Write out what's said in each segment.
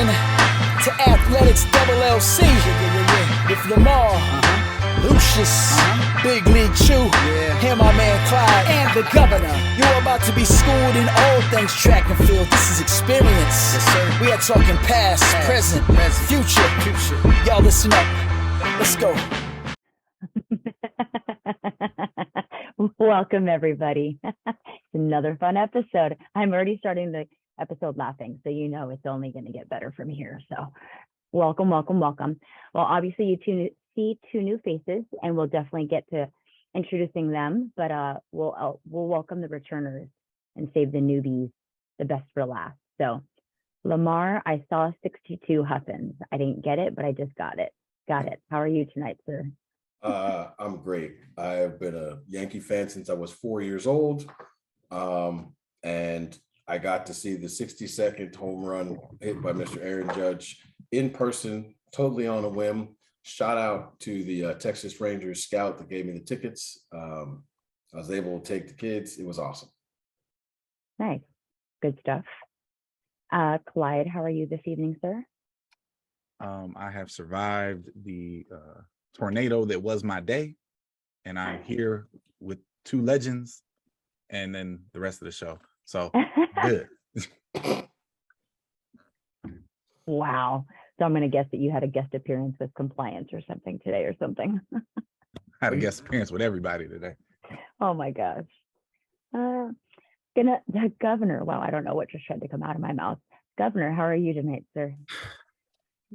in to Athletics LLC with Lamar, Lucius, Big League Chew, and my man Clyde, and the governor. You're about to be schooled in all things track and field. This is experience. Yes, sir. We are talking past, present, future. Y'all listen up. Let's go. Welcome, everybody. It's another fun episode. I'm already starting the episode laughing, so you know it's only going to get better from here. So welcome. Well, obviously you see two new faces, and we'll definitely get to introducing them, but we'll welcome the returners and save the newbies the best for last. So Lamar, I saw 62 Huffins. I didn't get it, but I just got it. How are you tonight, sir? I'm great. I've been a Yankee fan since I was 4 years old. And I got to see the 60-second home run hit by Mr. Aaron Judge in person, totally on a whim. Shout out to the Texas Rangers scout that gave me the tickets. I was able to take the kids. It was awesome. Nice. Good stuff. Clyde, how are you this evening, sir? I have survived the tornado that was my day, and I'm here with two legends and then the rest of the show. So good. Wow. So I'm going to guess that you had a guest appearance with compliance or something today or something. I had a guest appearance with everybody today. Oh my gosh. The governor. Wow, I don't know what just tried to come out of my mouth. Governor, how are you tonight, sir?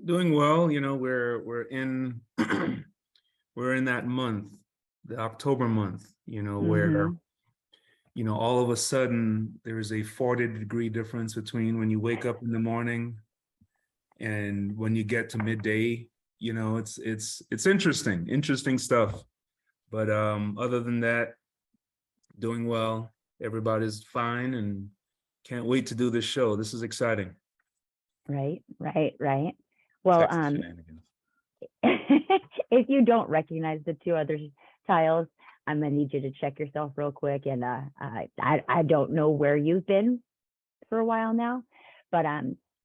Doing well. You know, we're in we're in that month, the October month, you know, where you know, all of a sudden there is a 40-degree difference between when you wake up in the morning and when you get to midday. You know, it's interesting stuff. But other than that, doing well. Everybody's fine and can't wait to do this show. This is exciting. Right. Well, if you don't recognize the two other tiles, I'm gonna need you to check yourself real quick. And I don't know where you've been for a while now, but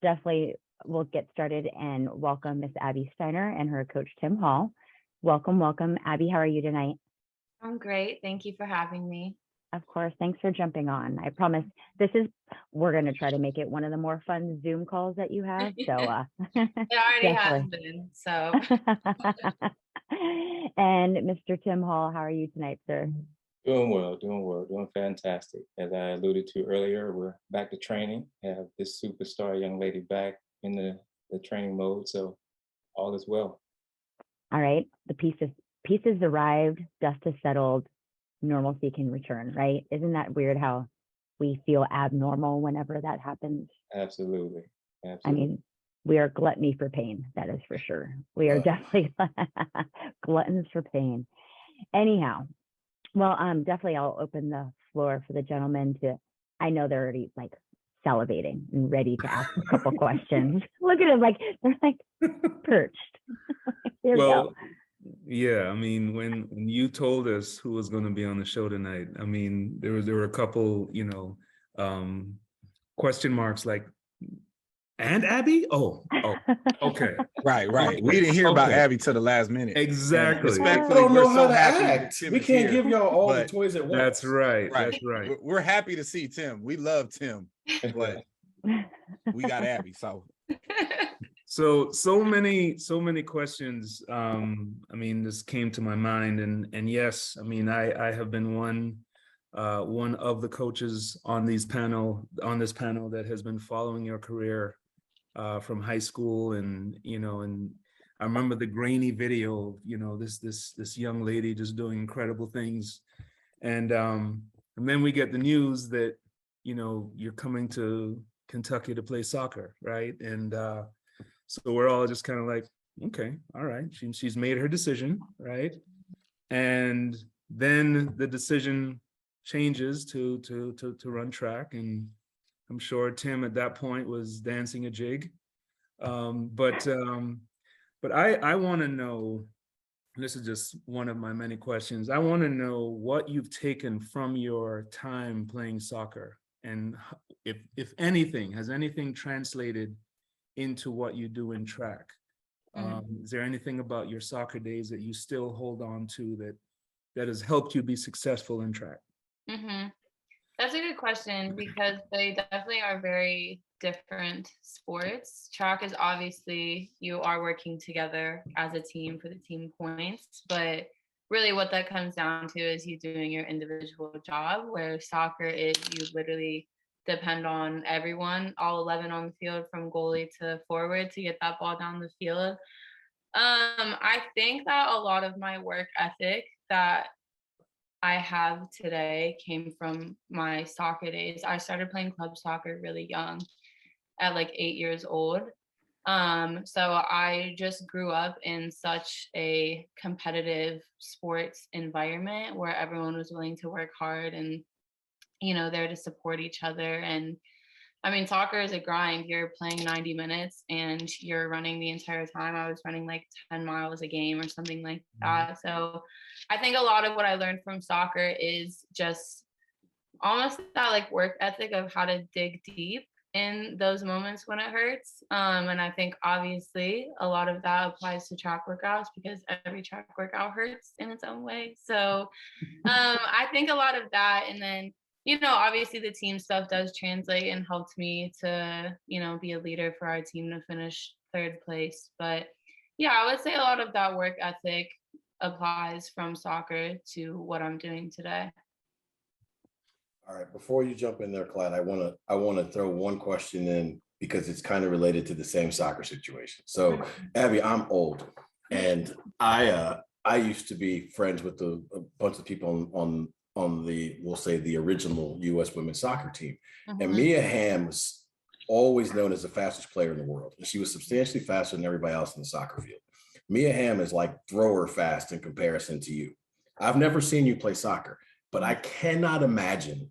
definitely we'll get started and welcome Miss Abby Steiner and her coach Tim Hall. Welcome, Abby. How are you tonight? I'm great. Thank you for having me. Of course. Thanks for jumping on. I promise we're going to try to make it one of the more fun Zoom calls that you have. So it already has been. So. And Mr. Tim Hall, how are you tonight, sir? Doing well, doing fantastic. As I alluded to earlier, we're back to training. Have this superstar young lady back in the training mode. So all is well. All right. The pieces arrived, dust has settled. Normalcy can return, right? Isn't that weird how we feel abnormal whenever that happens? Absolutely. I mean, we are gluttony for pain, that is for sure. We are definitely gluttons for pain. Anyhow, well, definitely I'll open the floor for the gentlemen I know they're already like salivating and ready to ask a couple questions. Look at them, they're like perched. Here we go. Yeah, I mean, when you told us who was going to be on the show tonight, I mean, there were a couple, you know, question marks like, and Abby? Oh, okay. Right. We didn't hear about Abby till the last minute. Exactly. Respectfully, we're so happy. We can't give y'all all the toys at once. That's right. We're happy to see Tim. We love Tim, but we got Abby. So many questions. I mean, this came to my mind, and yes, I mean, I have been one of the coaches on this panel that has been following your career from high school, and you know, and I remember the grainy video. You know, this young lady just doing incredible things, and then we get the news that you know you're coming to Kentucky to play soccer, right? And so we're all just kind of like, okay, all right. She's made her decision, right? And then the decision changes to run track, and I'm sure Tim at that point was dancing a jig. But I want to know. This is just one of my many questions. I want to know what you've taken from your time playing soccer, and if anything, has anything translated into what you do in track. Is there anything about your soccer days that you still hold on to that has helped you be successful in track? That's a good question, because they definitely are very different sports. Track is obviously, you are working together as a team for the team points, but really what that comes down to is you doing your individual job, where soccer is you literally depend on everyone, all 11 on the field from goalie to forward to get that ball down the field. I think that a lot of my work ethic that I have today came from my soccer days. I started playing club soccer really young, at like 8 years old. So I just grew up in such a competitive sports environment where everyone was willing to work hard and, there to support each other. And I mean, soccer is a grind. You're playing 90 minutes and you're running the entire time. I was running like 10 miles a game or something like that. So I think a lot of what I learned from soccer is just almost that like work ethic of how to dig deep in those moments when it hurts. And I think obviously a lot of that applies to track workouts, because every track workout hurts in its own way. So I think a lot of that, and then obviously the team stuff does translate and helped me to, be a leader for our team to finish 3rd place. But yeah, I would say a lot of that work ethic applies from soccer to what I'm doing today. All right, before you jump in there, Clyde, I want to throw one question in, because it's kind of related to the same soccer situation. So, Abby, I'm old, and I used to be friends with a bunch of people on the, we'll say, the original U.S. women's soccer team. And Mia Hamm was always known as the fastest player in the world. And she was substantially faster than everybody else in the soccer field. Mia Hamm is like thrower fast in comparison to you. I've never seen you play soccer, but I cannot imagine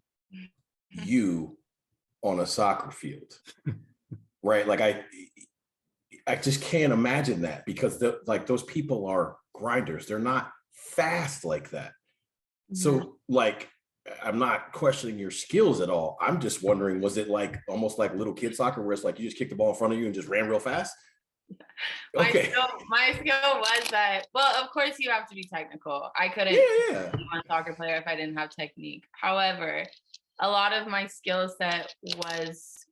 you on a soccer field, right? Like I just can't imagine that, because those people are grinders. They're not fast like that. So like, I'm not questioning your skills at all. I'm just wondering, was it like almost like little kid soccer where it's like you just kicked the ball in front of you and just ran real fast? Okay. My skill was that, well, of course you have to be technical. I couldn't be a soccer player if I didn't have technique. However, a lot of my skill set was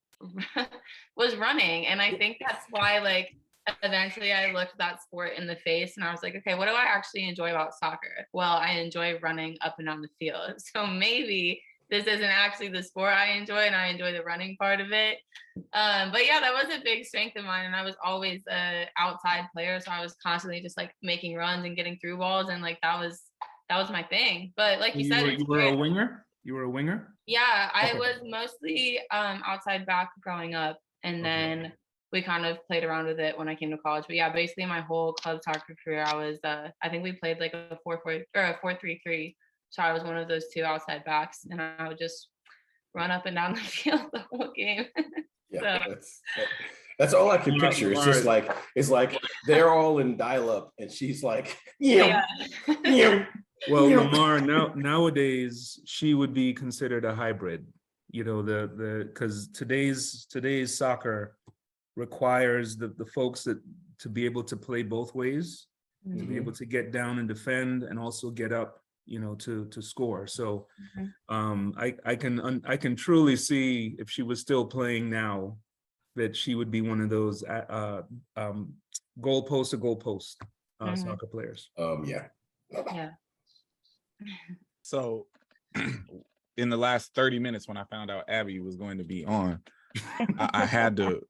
running. And I think that's why, like, eventually I looked that sport in the face and I was like, okay, what do I actually enjoy about soccer? Well, I enjoy running up and down the field. So maybe this isn't actually the sport I enjoy, and I enjoy the running part of it. But yeah, that was a big strength of mine. And I was always an outside player. So I was constantly just like making runs and getting through balls. And like, that was my thing. But like you said, you were a winger? You were a winger? Yeah, I was mostly outside back growing up. And then we kind of played around with it when I came to college. But yeah, basically my whole club soccer career, I was, I think we played like a 4-4 or a 4-3-3. So I was one of those two outside backs, and I would just run up and down the field the whole game. Yeah, that's all I can picture. It's just like, it's like they're all in dial-up and she's like, yeah. Well, Lamar, nowadays she would be considered a hybrid, because today's soccer requires the folks to be able to play both ways, to be able to get down and defend and also get up, to score. So I can truly see, if she was still playing now, that she would be one of those goalpost to goalpost soccer players. Yeah. So in the last 30 minutes, when I found out Abby was going to be on, I had to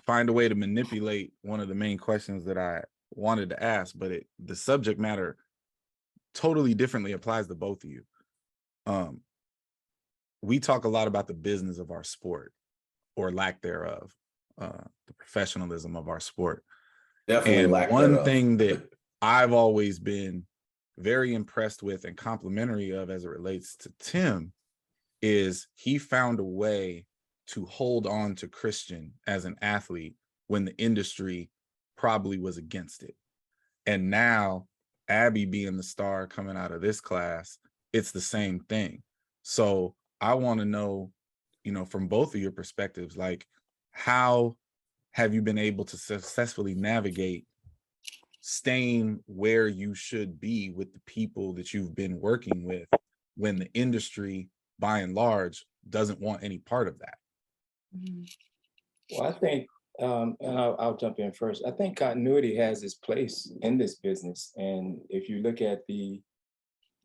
find a way to manipulate one of the main questions that I wanted to ask, but the subject matter totally differently applies to both of you. We talk a lot about the business of our sport, or lack thereof, the professionalism of our sport. Definitely. And lack one thereof. thing that I've always been very impressed with and complimentary of as it relates to Tim is he found a way to hold on to Christian as an athlete when the industry probably was against it. And now Abby being the star coming out of this class, it's the same thing. So I want to know, from both of your perspectives, like how have you been able to successfully navigate staying where you should be with the people that you've been working with when the industry, by and large, doesn't want any part of that? Well, I think, and I'll jump in first. I think continuity has its place in this business. And if you look at the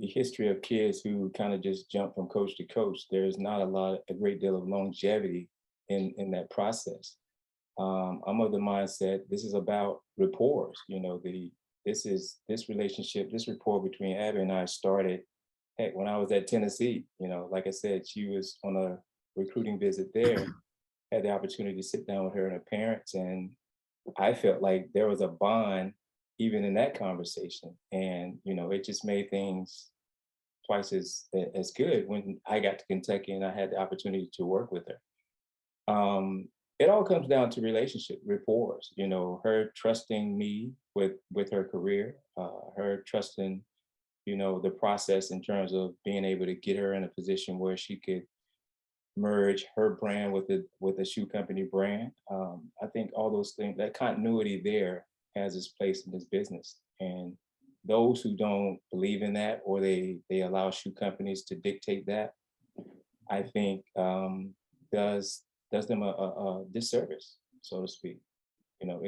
history of kids who kind of just jump from coach to coach, there's not a great deal of longevity in that process. I'm of the mindset, this is about rapport. You know, this relationship, this rapport between Abby and I started, heck, when I was at Tennessee. You know, like I said, she was on a recruiting visit there, had the opportunity to sit down with her and her parents, and I felt like there was a bond even in that conversation. And, you know, it just made things twice as good when I got to Kentucky and I had the opportunity to work with her. It all comes down to relationship, rapport. You know, her trusting me with her career, her trusting, you know, the process in terms of being able to get her in a position where she could merge her brand with a shoe company brand. I think all those things, that continuity there has its place in this business. And those who don't believe in that, or they allow shoe companies to dictate that, I think does them a disservice, so to speak. You know,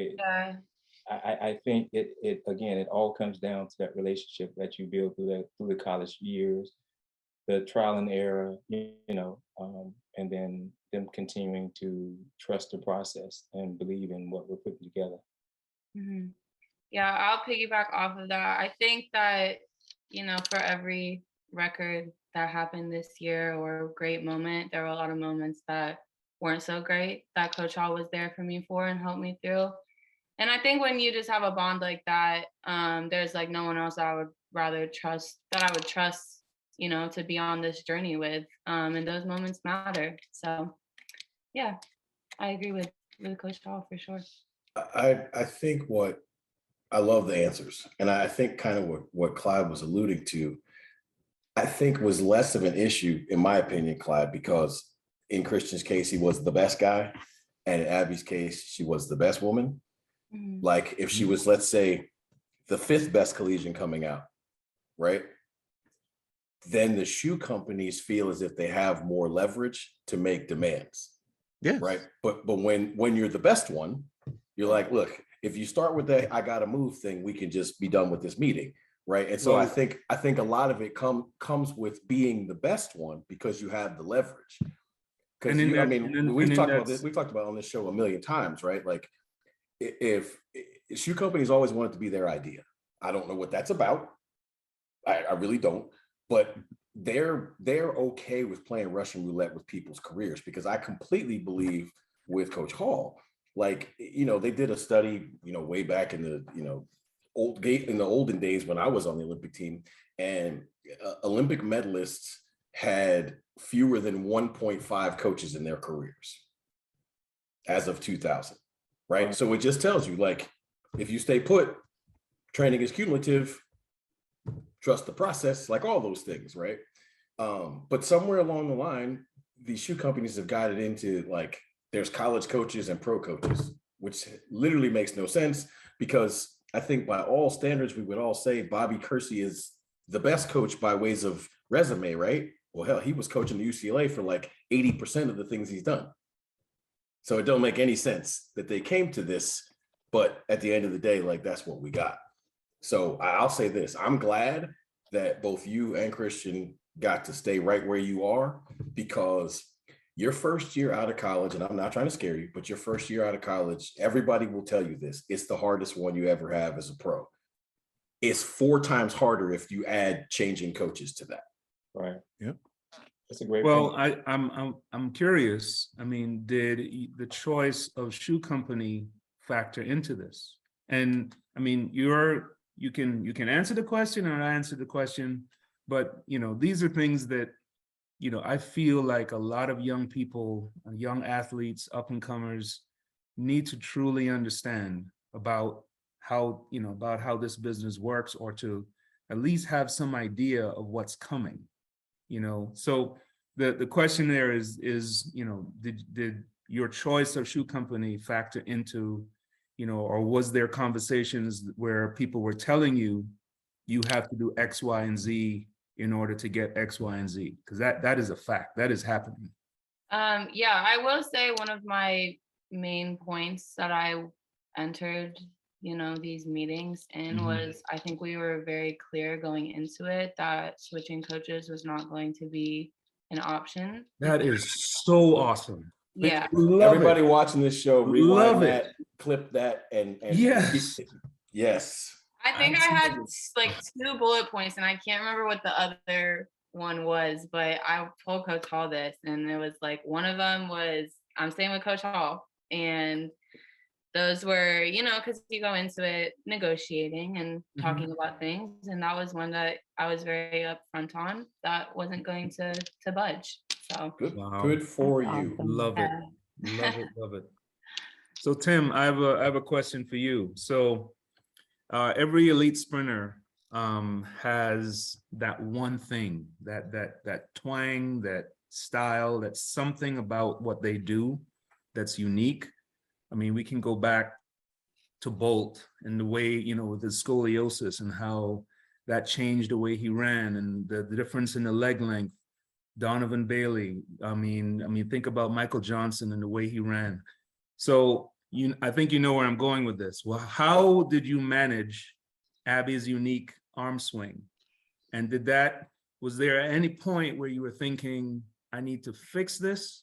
I think it again, it all comes down to that relationship that you build through the college years, the trial and error, you know, and then them continuing to trust the process and believe in what we're putting together. Mm-hmm. Yeah, I'll piggyback off of that. I think that, you know, for every record that happened this year or great moment, there were a lot of moments that weren't so great that Coach Hall was there for me for and helped me through. And I think when you just have a bond like that, there's like no one else that I would trust, you know, to be on this journey with. And those moments matter. So yeah, I agree with Coach Hall for sure. I think I love the answers. And I think kind of what Clyde was alluding to, I think was less of an issue, in my opinion, Clyde, because in Christian's case, he was the best guy. And in Abby's case, she was the best woman. Mm-hmm. Like if she was, let's say, the 5th best collegian coming out, right? Then the shoe companies feel as if they have more leverage to make demands. Yeah. Right. But when you're the best one, you're like, look, if you start with that, I gotta move thing, we can just be done with this meeting. Right. And so I think a lot of it comes with being the best one because you have the leverage. Because we've talked about this, we've talked about on this show a million times, right? Like if shoe companies always want it to be their idea. I don't know what that's about. I really don't. But they're okay with playing Russian roulette with people's careers, because I completely believe with Coach Hall, like, you know, they did a study, you know, way back in the, you know, olden days when I was on the Olympic team, and Olympic medalists had fewer than 1.5 coaches in their careers as of 2000, right? So it just tells you, like, if you stay put, training is cumulative, trust the process, like all those things, right? But somewhere along the line, these shoe companies have got it into, like, there's college coaches and pro coaches, which literally makes no sense, because I think by all standards, we would all say Bobby Kersey is the best coach by ways of resume, right? Well, hell, he was coaching the UCLA for like 80% of the things he's done. So it don't make any sense that they came to this, but at the end of the day, like, that's what we got. So I'll say this, I'm glad that both you and Christian got to stay right where you are, because your first year out of college, and I'm not trying to scare you, but your first year out of college, everybody will tell you this, it's the hardest one you ever have as a pro. It's 4 times harder if you add changing coaches to that. Right. Yep. That's a great Well, point. I'm curious. I mean, did the choice of shoe company factor into this? And I mean, you can answer the question or I answer the question, but you know, these are things that, you know, I feel like a lot of young people, young athletes, up and comers need to truly understand about how this business works, or to at least have some idea of what's coming, you know. So the question there is, you know, did your choice of shoe company factor into, or was there conversations where people were telling you, you have to do X, Y, and Z in order to get X, Y, and Z? Because that is a fact. That is happening. Yeah, I will say one of my main points that I entered, these meetings in was, I think we were very clear going into it that switching coaches was not going to be an option. That is so awesome. Yeah. Everybody watching this show, Love rewind it. that, clip that, and Yes. yes. I think I had like 2 bullet points, and I can't remember what the other one was, but I told Coach Hall this, and it was like, one of them was, I'm staying with Coach Hall. And those were, because you go into it negotiating and talking about things. And that was one that I was very upfront on, that wasn't going to budge. So Good, Wow. good for That's you. awesome. Love it. Love it. Love it. So Tim, I have a question for you. So every elite sprinter has that one thing, that twang, that style, that's something about what they do that's unique. I mean, we can go back to Bolt and the way, with his scoliosis and how that changed the way he ran, and the difference in the leg length. Donovan Bailey. I mean, think about Michael Johnson and the way he ran. So I think you know where I'm going with this. Well, how did you manage Abby's unique arm swing? And was there at any point where you were thinking, I need to fix this?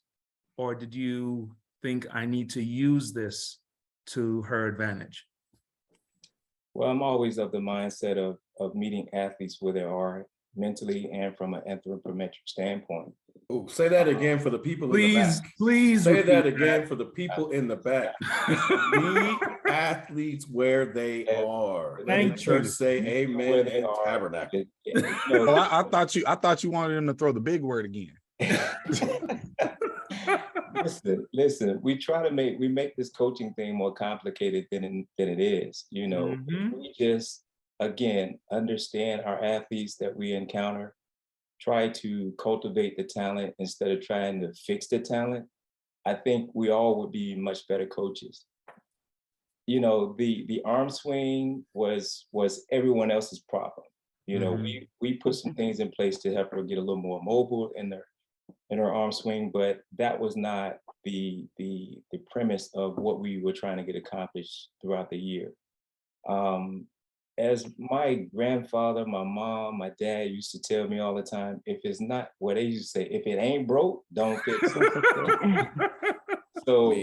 Or did you think I need to use this to her advantage? Well, I'm always of the mindset of meeting athletes where they are mentally and from an anthropometric standpoint. Oh, say that again for the people in the back. Please Say that repeat again for the people in the back. Meet athletes where they are. Let the Thank church you. say Where amen they and are. tabernacle. Oh, I thought you wanted him to throw the big word again. Listen, we make this coaching thing more complicated than it is. We just, again, understand our athletes that we encounter, try to cultivate the talent instead of trying to fix the talent. I think we all would be much better coaches. The arm swing was everyone else's problem. We put some things in place to help her get a little more mobile in her arm swing, but that was not the premise of what we were trying to get accomplished throughout the year. As my grandfather, my mom, my dad used to tell me all the time, if it's not, what they used to say, if it ain't broke, don't fix it. So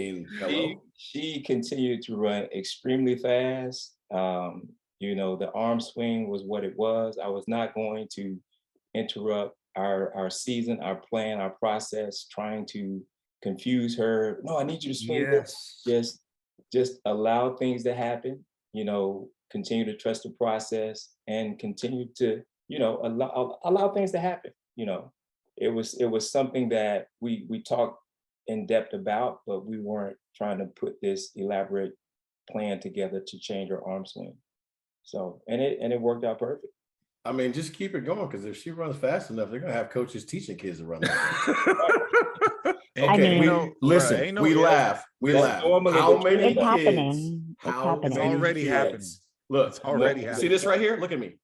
she continued to run extremely fast. The arm swing was what it was. I was not going to interrupt our season, our plan, our process, trying to confuse her. No, I need you to swing. Yes. Just allow things to happen, continue to trust the process and continue to, allow things to happen. It was something that we talked in depth about, but we weren't trying to put this elaborate plan together to change her arm swing. So, and it worked out perfect. I mean, just keep it going, because if she runs fast enough, they're gonna have coaches teaching kids to run fast. Okay, we laugh. How many It's kids? happening. It's already happening. Look, It's already happening. See this right here? Look at me.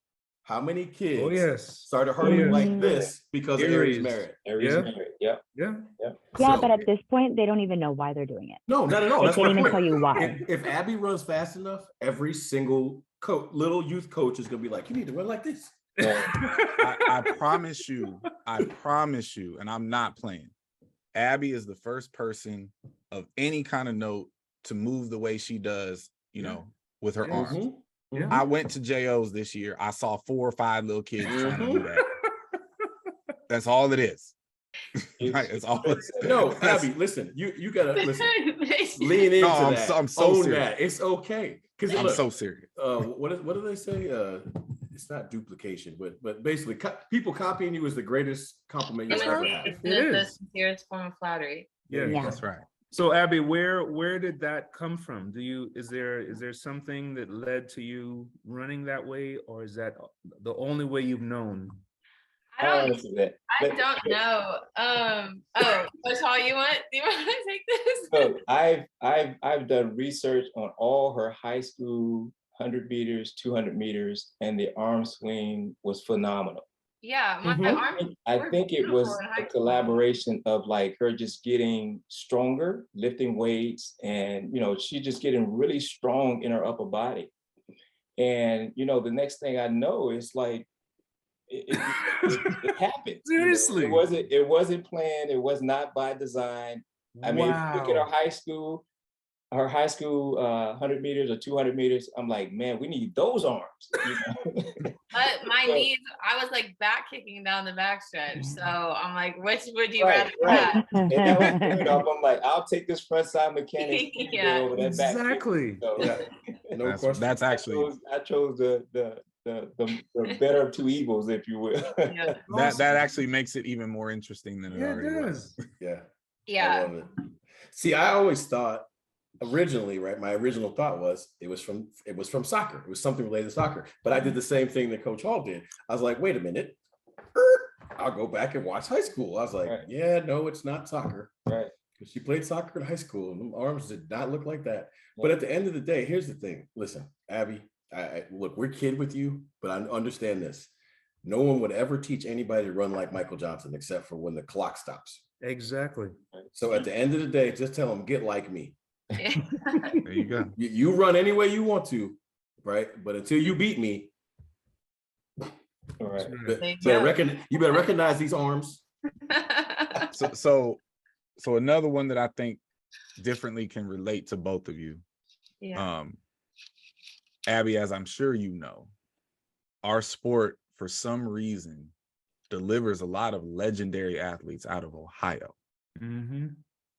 How many kids started hurting yes. like this because of Aries Merritt? Yeah. Yeah, So- but at this point, they don't even know why they're doing it. No, not at all. They That's can't my even point. tell you why. If Abby runs fast enough, every single little youth coach is gonna be like, you need to run like this. I promise you, and I'm not playing. Abby is the first person of any kind of note to move the way she does, with her arms. Mhm. I went to JO's this year. I saw 4 or 5 little kids trying to do that. That's all it is. It's all it is. No, Abby, listen, you gotta listen. Lean into that. I'm so Own serious. that. It's okay. Because I'm so serious. What do they say? It's not duplication, but basically, people copying you is the greatest compliment you'll ever have. It's the sincerest form of flattery. Yeah, That's right. So Abby, where did that come from? Is there something that led to you running that way, or is that the only way you've known? I don't answer that. I don't know. Coach Hall, do you want to take this? So I've done research on all her high school 100 meters, 200 meters, and the arm swing was phenomenal. Yeah, my arms. I were think it beautiful was in a high school. collaboration of like her just getting stronger, lifting weights, and she just getting really strong in her upper body. And the next thing I know is like it happened. Seriously. It wasn't planned. It was not by design. I mean, if you look at Wow. her high school 100 meters or 200 meters, I'm like, man, we need those arms. But my knees, I was like back kicking down the backstretch. So I'm like, which would you Right, rather have? And that was fair enough. I'm like, I'll take this front side mechanics Yeah. over that back kick. Exactly. So, Yeah, no question. That's actually I chose the better of two evils, if you will. Yeah. that actually makes it even more interesting than it Yeah, already it was. does. Yeah. I Yeah. love it. See, I always thought originally, right? My original thought was it was from soccer. It was something related to soccer. But I did the same thing that Coach Hall did. I was like, wait a minute. I'll go back and watch high school. I was like, Right. yeah, no, it's not soccer. Right. Because she played soccer in high school and them arms did not look like that. But at the end of the day, here's the thing. Listen, Abby, look, we're kid with you, but I understand this. No one would ever teach anybody to run like Michael Johnson except for when the clock stops. Exactly. So at the end of the day, just tell them, get like me. There you go. You run any way you want to, right? But until you beat me, All right. you better recognize these arms. So another one that I think differently can relate to both of you. Yeah. Abby, as I'm sure you know, our sport for some reason delivers a lot of legendary athletes out of Ohio. Mm-hmm.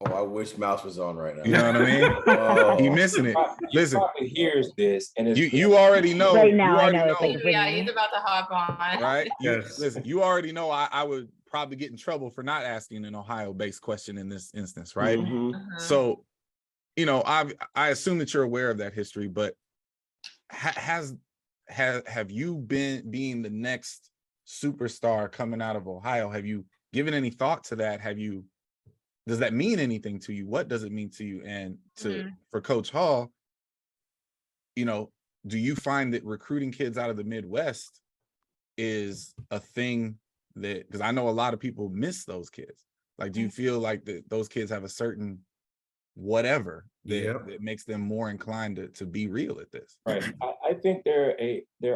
Oh, I wish Mouse was on right now. You know what I mean? Oh. He missing it. Listen, Probably hears this, and it's you already know. Right now, you I already know it's like Yeah, he's about to hop on. right? Yes. Listen, you already know I would probably get in trouble for not asking an Ohio-based question in this instance, right? Mhm. Uh-huh. So, I assume that you're aware of that history, but have you been being the next superstar coming out of Ohio? Have you given any thought to that? Does that mean anything to you? What does it mean to you? And for Coach Hall, do you find that recruiting kids out of the Midwest is a thing that, because I know a lot of people miss those kids. Like, do you feel like that those kids have a certain whatever that makes them more inclined to be real at this? right. I think there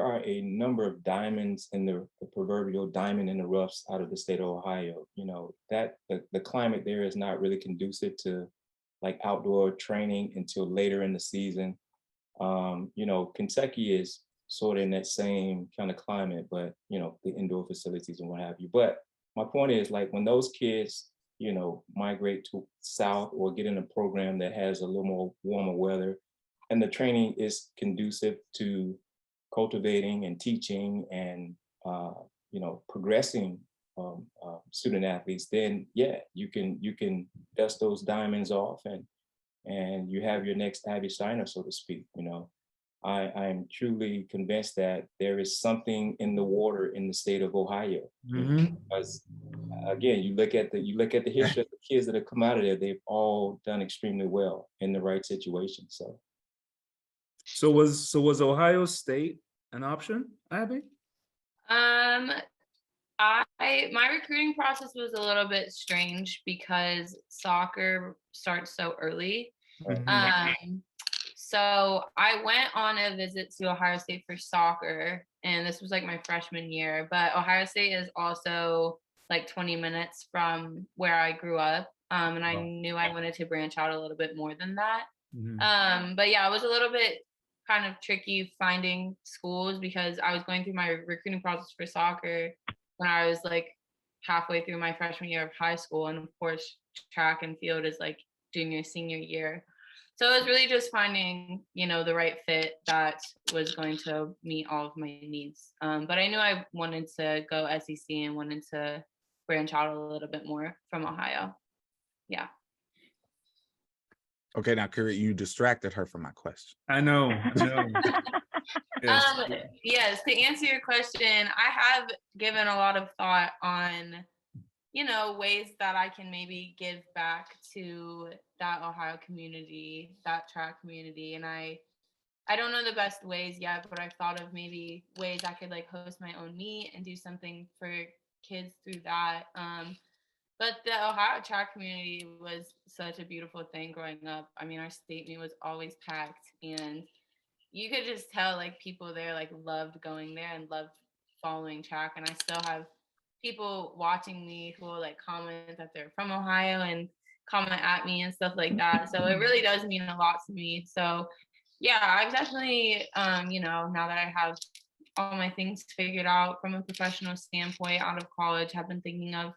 are a number of diamonds in the proverbial diamond in the roughs out of the state of Ohio. That the climate there is not really conducive to like outdoor training until later in the season. Kentucky is sort of in that same kind of climate, but the indoor facilities and what have you. But my point is, like, when those kids migrate to south or get in a program that has a little more warmer weather, and the training is conducive to cultivating and teaching and progressing student athletes, then you can dust those diamonds off and you have your next Abby Steiner, so to speak. I am truly convinced that there is something in the water in the state of Ohio. Mm-hmm. Because again, you look at the history of the kids that have come out of there, they've all done extremely well in the right situation. So was Ohio State an option, Abby? My recruiting process was a little bit strange because soccer starts so early. Mm-hmm. So I went on a visit to Ohio State for soccer, and this was like my freshman year, but Ohio State is also like 20 minutes from where I grew up. And I knew I wanted to branch out a little bit more than that. Mm-hmm. But yeah, it was a little bit kind of tricky finding schools because I was going through my recruiting process for soccer when I was like halfway through my freshman year of high school. And of course, track and field is like junior, senior year. So it was really just finding, the right fit that was going to meet all of my needs. But I knew I wanted to go SEC and wanted to branch out a little bit more from Ohio. Yeah. Okay, now, Curry, you distracted her from my question. I know. Yes. Yes, to answer your question, I have given a lot of thought on, ways that I can maybe give back to that Ohio community, that track community. And I don't know the best ways yet, but I've thought of maybe ways I could like host my own meet and do something for kids through that. But the Ohio track community was such a beautiful thing growing up. I mean, our state meet was always packed, and you could just tell like people there like loved going there and loved following track. And I still have people watching me who will like comment that they're from Ohio and comment at me and stuff like that. So it really does mean a lot to me. So yeah, I've definitely now that I have all my things figured out from a professional standpoint out of college, have been thinking of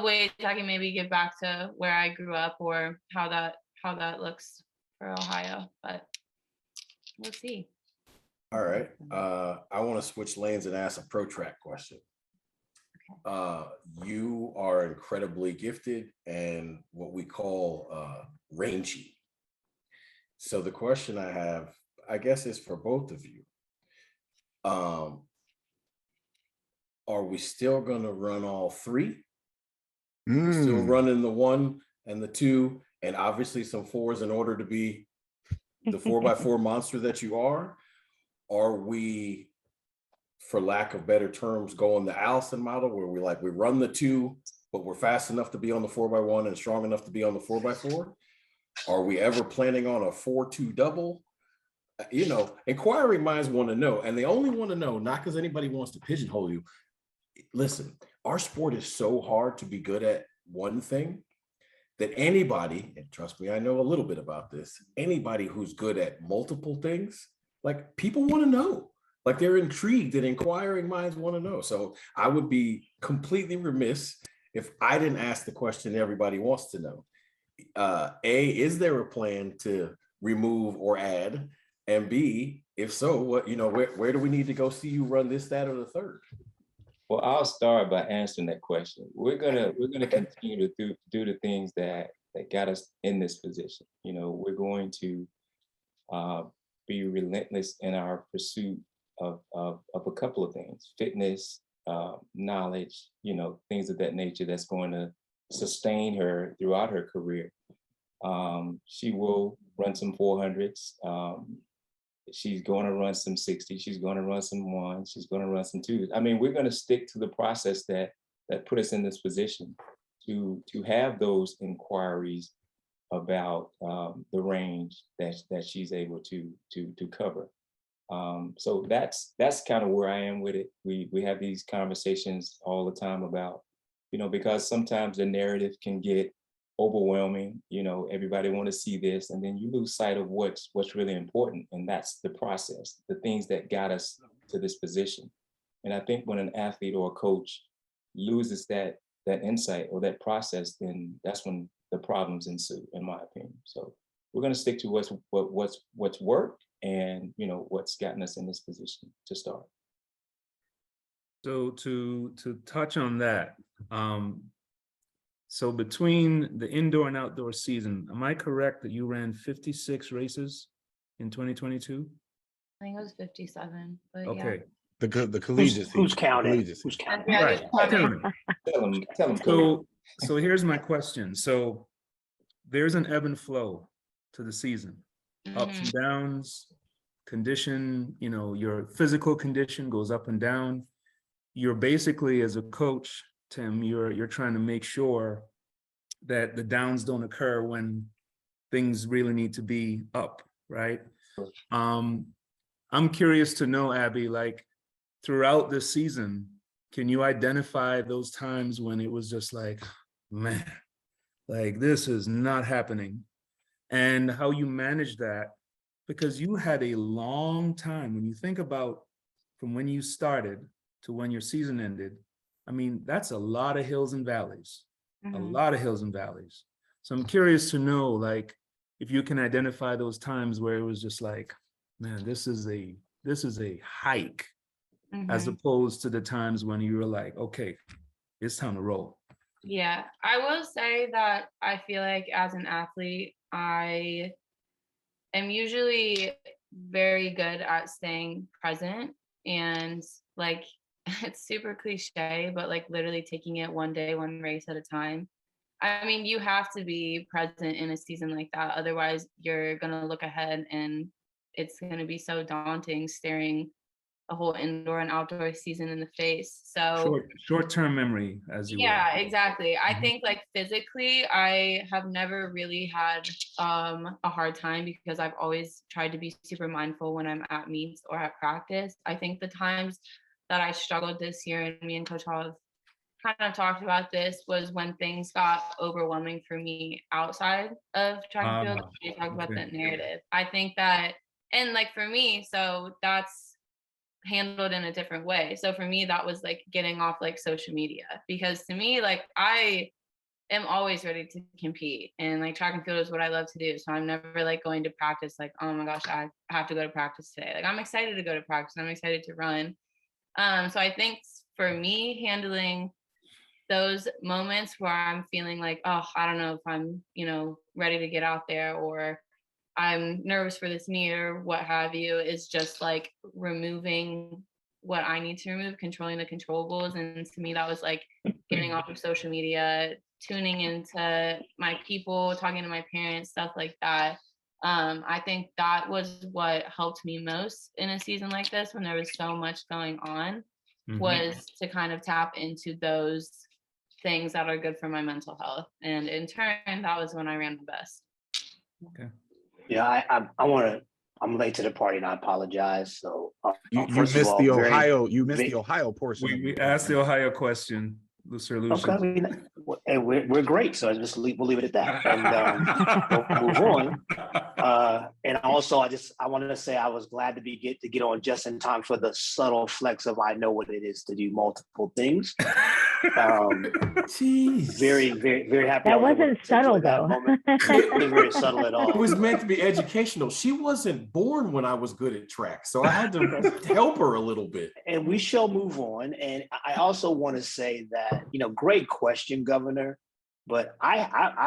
ways I can maybe give back to where I grew up, or how that looks for Ohio. But we'll see. All right. I want to switch lanes and ask a pro track question. You are incredibly gifted and what we call rangy. So the question I have, I guess, is for both of you. Are we still going to run all three? We're still running the 1 and the 2, and obviously some 4s in order to be the 4x4 monster that you are? Are we, for lack of better terms, going the Allison model where we run the 2, but we're fast enough to be on the 4x1 and strong enough to be on the 4x4? Are we ever planning on a 4-2 double? Inquiring minds want to know, and they only want to know, not because anybody wants to pigeonhole you. Listen, our sport is so hard to be good at one thing that anybody, and trust me, I know a little bit about this, anybody who's good at multiple things, like, people want to know, like, they're intrigued, and inquiring minds want to know. So I would be completely remiss if I didn't ask the question everybody wants to know. Is there a plan to remove or add? And B, if so, what, where do we need to go see you run this, that, or the third? Well, I'll start by answering that question. We're gonna continue to do the things that got us in this position. We're going to be relentless in our pursuit of a couple of things: fitness, knowledge, things of that nature that's going to sustain her throughout her career. She will run some 400s. She's going to run some 60s. She's going to run some 1s. She's going to run some 2s. I mean, we're going to stick to the process that put us in this position to have those inquiries about the range that she's able to cover. So that's kind of where I am with it. We have these conversations all the time about, because sometimes the narrative can get overwhelming. Everybody want to see this, and then you lose sight of what's really important, and that's the process, the things that got us to this position. And I think when an athlete or a coach loses that insight or that process, then that's when the problems ensue, in my opinion. So we're going to stick to what's worked, and what's gotten us in this position to start. So to touch on that, so between the indoor and outdoor season, am I correct that you ran 56 races in 2022? I think it was 57. But okay. Yeah. The collegiate season. Who's counting? Who's counting? Right. Tell them. So here's my question. So there's an ebb and flow to the season, ups and downs, condition, your physical condition goes up and down. You're basically, as a coach, Tim, you're trying to make sure that the downs don't occur when things really need to be up, right? I'm curious to know, Abby, like, throughout this season, can you identify those times when it was just like, man, like, this is not happening, and how you manage that? Because you had a long time, when you think about from when you started to when your season ended, I mean, that's a lot of hills and valleys, a lot of hills and valleys. So I'm curious to know, like, if you can identify those times where it was just like, man, this is a hike, as opposed to the times when you were like, okay, it's time to roll. Yeah, I will say that I feel like as an athlete, I am usually very good at staying present and like it's super cliche, but like literally taking it one day, one race at a time. I mean, you have to be present in a season like that. Otherwise, you're going to look ahead and it's going to be so daunting staring a whole indoor and outdoor season in the face. So short-term memory, as you yeah, will. exactly. I think like physically, I have never really had a hard time because I've always tried to be super mindful when I'm at meets or at practice. I think the times that I struggled this year, and me and Coach Hall have kind of talked about this, was when things got overwhelming for me outside of track and field. We talked about that narrative. I think that, and like for me, so that's handled in a different way. So for me, that was like getting off like social media, because to me, like I am always ready to compete, and like track and field is what I love to do. So I'm never like going to practice like, oh my gosh, I have to go to practice today. Like I'm excited to go to practice. I'm excited to run. So I think for me, handling those moments where I'm feeling like, oh, I don't know if I'm, ready to get out there, or I'm nervous for this meet or what have you, is just like removing what I need to remove, controlling the controllables. And to me, that was like getting off of social media, tuning into my people, talking to my parents, stuff like that. I think that was what helped me most in a season like this, when there was so much going on, was to kind of tap into those things that are good for my mental health. And in turn, that was when I ran the best. Okay. Yeah, I'm late to the party and I apologize. So you missed the Ohio portion. We asked the Ohio question, Sir Lucius. Okay, and we're great. So we'll leave it at that, and we'll move on. And also, I wanted to say I was glad to get on just in time for the subtle flex of I know what it is to do multiple things. Very, very, very happy. That wasn't subtle though. It wasn't very subtle at all. It was meant to be educational. She wasn't born when I was good at track, so I had to help her a little bit. And we shall move on. And I also want to say that, great question, Governor. But I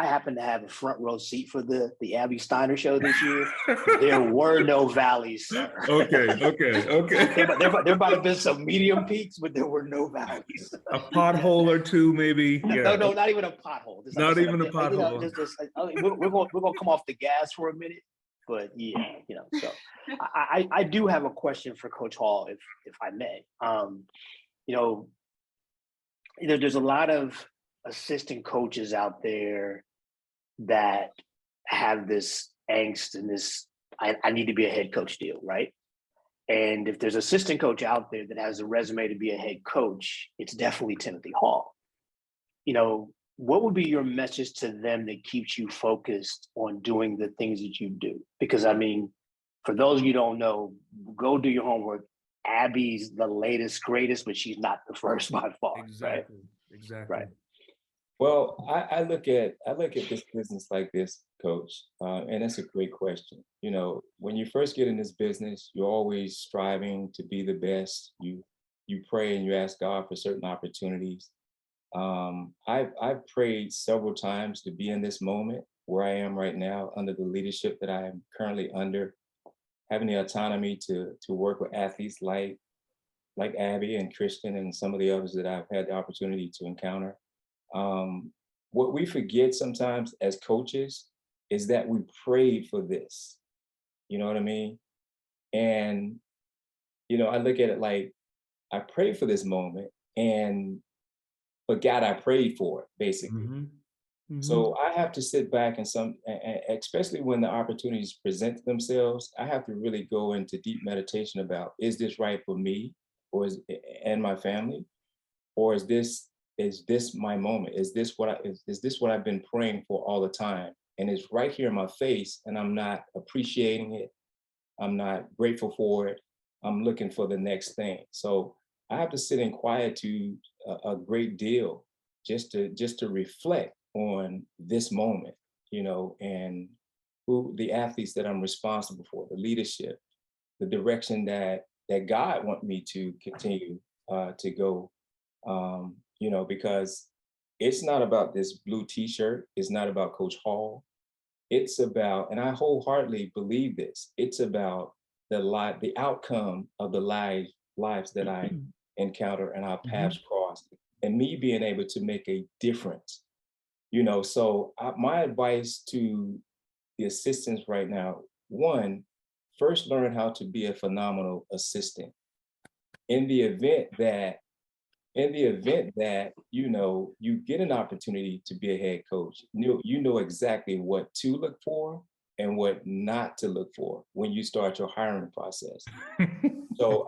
happen to have a front row seat for the Abby Steiner show this year. There were no valleys, sir. Okay. There might have been some medium peaks, but there were no valleys. A pothole or two, maybe. Yeah. No, not even a pothole. Not even a pothole. We're gonna come off the gas for a minute, but yeah, So I do have a question for Coach Hall, if I may. There's a lot of assistant coaches out there that have this angst and this I need to be a head coach deal, right? And if there's an assistant coach out there that has a resume to be a head coach, it's definitely Timothy Hall. What would be your message to them that keeps you focused on doing the things that you do? Because for those of you who don't know, go do your homework. Abby's the latest, greatest, but she's not the first by far. Exactly. Right? Exactly. Right. Well, I look at this business like this, Coach, and that's a great question. When you first get in this business, you're always striving to be the best. You pray and you ask God for certain opportunities. I've prayed several times to be in this moment where I am right now, under the leadership that I am currently under, having the autonomy to work with athletes like Abby and Christian and some of the others that I've had the opportunity to encounter. What we forget sometimes as coaches is that we prayed for this. You know what I mean? And, I look at it like I prayed for this moment, but God, I prayed for it, basically. So I have to sit back and especially when the opportunities present themselves, I have to really go into deep meditation about, is this right for me and my family? Or is this my moment? Is this what I've been praying for all the time? And it's right here in my face, and I'm not appreciating it. I'm not grateful for it. I'm looking for the next thing. So I have to sit in quietude a great deal just to reflect on this moment, and who the athletes that I'm responsible for, the leadership, the direction that God wants me to continue to go. Because it's not about this blue t-shirt. It's not about Coach Hall. It's about, and I wholeheartedly believe this, it's about the outcome of the lives that I encounter and our paths cross, and me being able to make a difference. So my advice to the assistants right now, one, first learn how to be a phenomenal assistant. In the event that you get an opportunity to be a head coach, you know exactly what to look for and what not to look for when you start your hiring process. So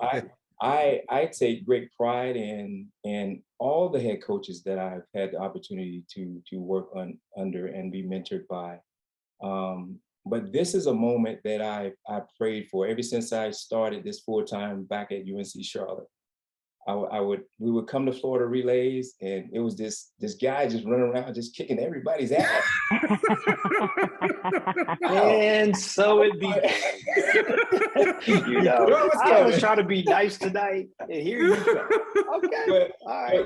I take great pride in all the head coaches that I've had the opportunity to work under and be mentored by. But this is a moment that I prayed for ever since I started this full-time back at UNC Charlotte. We would come to Florida relays, and it was this guy just running around just kicking everybody's ass. And so it began. I was trying to be nice tonight, and here you go. Okay, all right.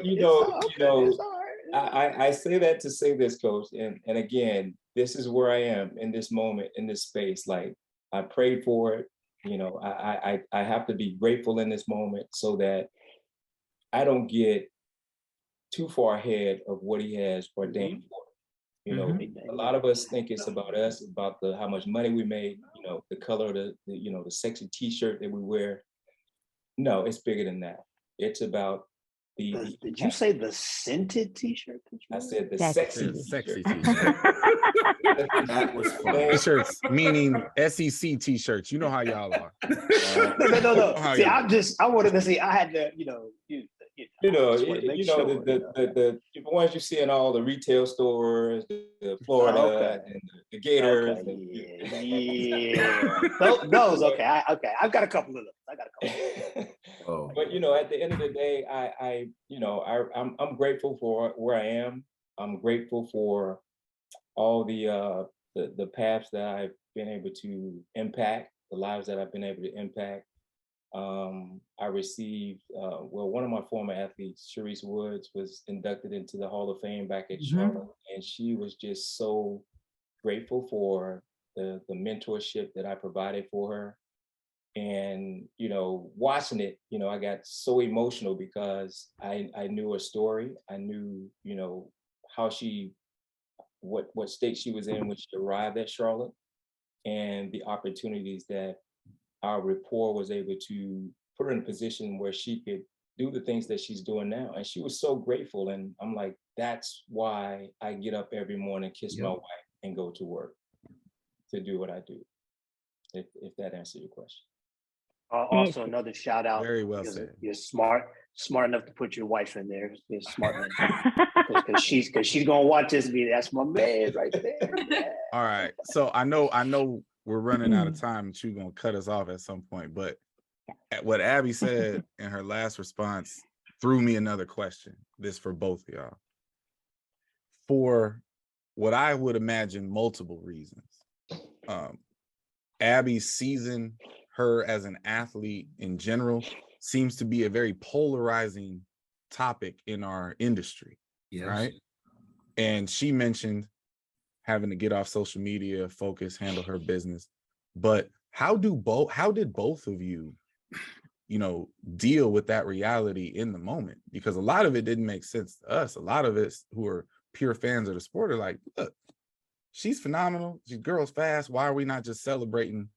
I say that to say this, Coach, and again, this is where I am in this moment, in this space. Like, I prayed for it. I have to be grateful in this moment so that I don't get too far ahead of what he has ordained for. A lot of us think it's about us, about how much money we make, the color of the sexy T-shirt that we wear. No, it's bigger than that. It's about Did you say the scented T-shirt? I said the sexy T-shirt. That was fun. T-shirts, meaning SEC T-shirts. You know how y'all are. No. See, I wanted to see. I had to, the ones you see in all the retail stores, the Florida and the Gators. Those. Okay. I've got a couple of those. But at the end of the day, I'm grateful for where I am. I'm grateful for all the paths that I've been able to impact, the lives that I've been able to impact. I received, one of my former athletes, Sharice Woods, was inducted into the Hall of Fame back at Charlotte, and she was just so grateful for the mentorship that I provided for her. And, watching it, I got so emotional because I knew her story. I knew, how what state she was in when she arrived at Charlotte, and the opportunities that our rapport was able to put her in a position where she could do the things that she's doing now. And she was so grateful. And I'm like, that's why I get up every morning, kiss my wife, and go to work to do what I do. If that answers your question. Also, another shout out. Very well said. You're smart enough to put your wife in there. You're smart because she's gonna watch this video. That's my man right there. All right. So I know we're running out of time, and you're gonna cut us off at some point. But what Abby said in her last response threw me another question. This for both of y'all. For what I would imagine multiple reasons, Abby's season, her as an athlete in general, seems to be a very polarizing topic in our industry, right? And she mentioned having to get off social media, focus, handle her business. But how did both of you, deal with that reality in the moment? Because a lot of it didn't make sense to us. A lot of us who are pure fans of the sport are like, look, she's phenomenal. She's girls fast. Why are we not just celebrating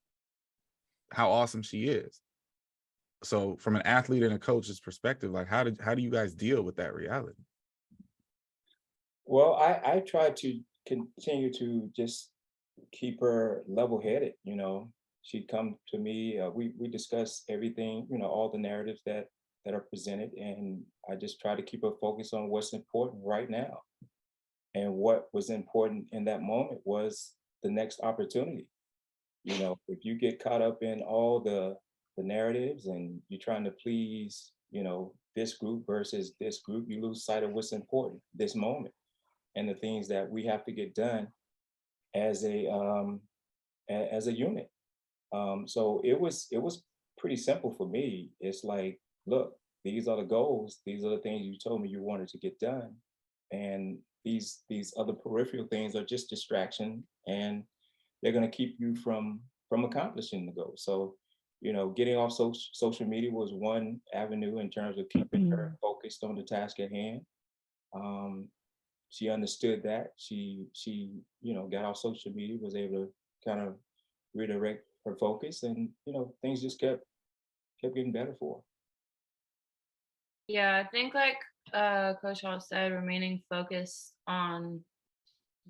how awesome she is? So from an athlete and a coach's perspective, like how do you guys deal with that reality? Well, I try to continue to just keep her level-headed. She'd come to me, we discuss everything, all the narratives that are presented, and I just try to keep her focused on what's important right now. And what was important in that moment was the next opportunity. If you get caught up in all the narratives and you're trying to please, this group versus this group, you lose sight of what's important, this moment, and the things that we have to get done as a unit. So it was pretty simple for me. It's like, look, these are the goals. These are the things you told me you wanted to get done. And these other peripheral things are just distraction, and they're going to keep you from accomplishing the goal. So, getting off social media was one avenue in terms of keeping her focused on the task at hand. She understood that. She got off social media, was able to kind of redirect her focus, and things just kept getting better for her. Yeah, I think like Coach Hall said, remaining focused on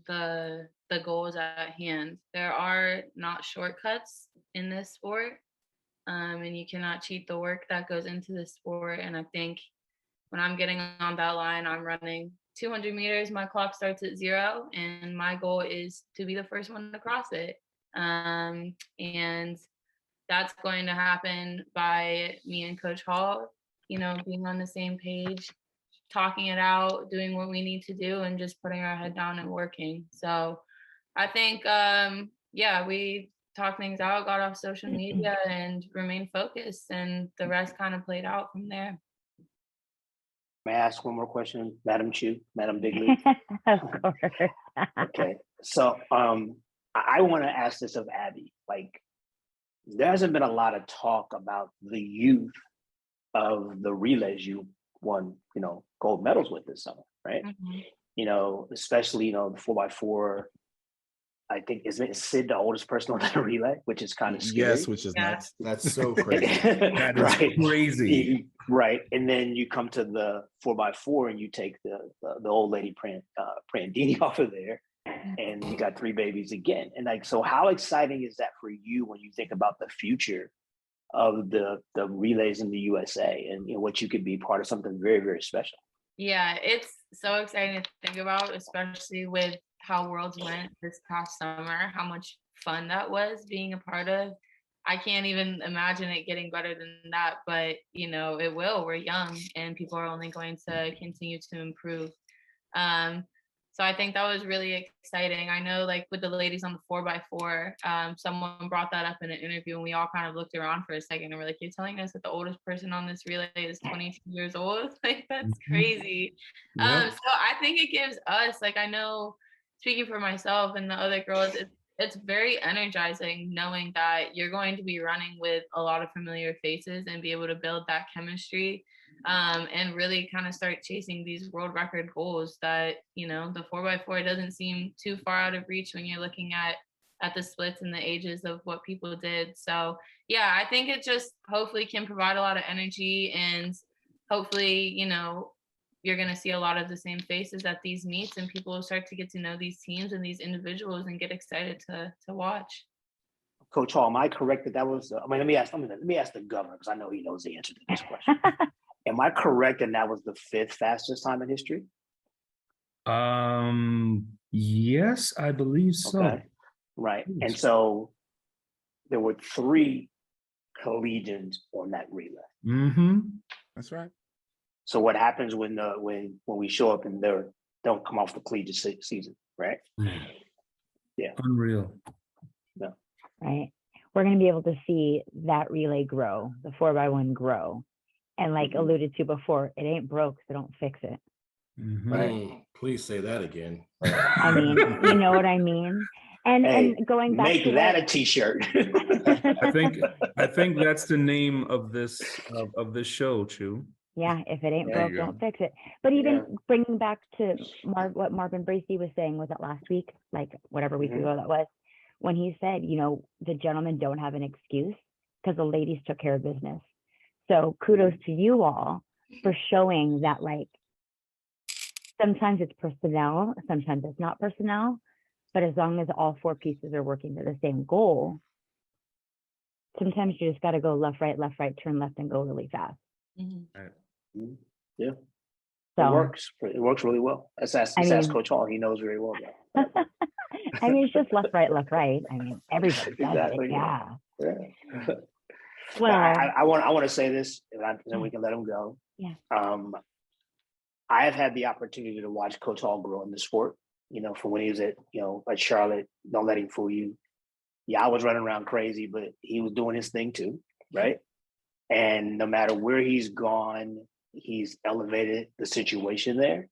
the goals at hand. There are not shortcuts in this sport, and you cannot cheat the work that goes into this sport. And I think when I'm getting on that line, I'm running 200 meters, my clock starts at 0, and my goal is to be the first one to cross it. And that's going to happen by me and Coach Hall, being on the same page, talking it out, doing what we need to do, and just putting our head down and working. So I think, we talked things out, got off social media, and remained focused, and the rest kind of played out from there. May I ask one more question, Madam Chu, Madam Big League? Of course. Okay, so I want to ask this of Abby. Like, there hasn't been a lot of talk about the youth of the relays you won, gold medals with this summer, right? Mm-hmm. Especially, the 4x4. I think isn't Sid the oldest person on that relay, which is kind of scary. Yes, which is nuts. That's so crazy. That is crazy. Right. And then you come to the 4x4 and you take the old lady Prandini off of there, and you got 3 babies again. And like, so how exciting is that for you when you think about the future of the relays in the USA, and what you could be part of something very, very special? Yeah, it's so exciting to think about, especially with how Worlds went this past summer, how much fun that was being a part of. I can't even imagine it getting better than that, but it will. We're young, and people are only going to continue to improve. So I think that was really exciting. I know, like with the ladies on the 4x4, someone brought that up in an interview, and we all kind of looked around for a second, and we're like, "You're telling us that the oldest person on this relay is 22 years old? Like, that's crazy." Yeah. So I think it gives us, like, I know, speaking for myself and the other girls, it's very energizing knowing that you're going to be running with a lot of familiar faces and be able to build that chemistry, and really kind of start chasing these world record goals that, the 4x4 doesn't seem too far out of reach when you're looking at the splits and the ages of what people did. So yeah, I think it just hopefully can provide a lot of energy, and hopefully, you're going to see a lot of the same faces at these meets, and people will start to get to know these teams and these individuals and get excited to watch. Coach Hall, am I correct that was? Let me ask the governor, because I know he knows the answer to this question. Am I correct that that was the 5th fastest time in history? Yes, I believe so. Okay. Right, and so there were 3 collegians on that relay. Mm-hmm. That's right. So what happens when we show up and they don't come off the collegiate season, right? Yeah. Unreal. Yeah. Right. We're going to be able to see that relay grow, the 4x1 grow. And like alluded to before, it ain't broke, so don't fix it. Mm-hmm. Right. Please say that again. I mean, you know what I mean? And going back make to that a t-shirt. I think that's the name of this show, Chu. Yeah, if it ain't There broke, you go. don't fix it. But even bringing back to what Marvin Bracey was saying, was it last week? Like whatever week ago that was, when he said, the gentlemen don't have an excuse because the ladies took care of business. So kudos to you all for showing that, like, sometimes it's personnel, sometimes it's not personnel, but as long as all 4 pieces are working to the same goal, sometimes you just got to go left, right, turn left, and go really fast. Mm-hmm. Yeah. So It works. It works really well. Let's ask Coach Hall. He knows very well that. I mean, it's just left, right. I mean, everybody does Exactly. it. Yeah. Well, Well, I want to say this, and then we can let him go. Yeah. I have had the opportunity to watch Coach Hall grow in the sport. From when he was at Charlotte. Don't let him fool you. Yeah, I was running around crazy, but he was doing his thing too, right? And no matter where he's gone, he's elevated the situation there.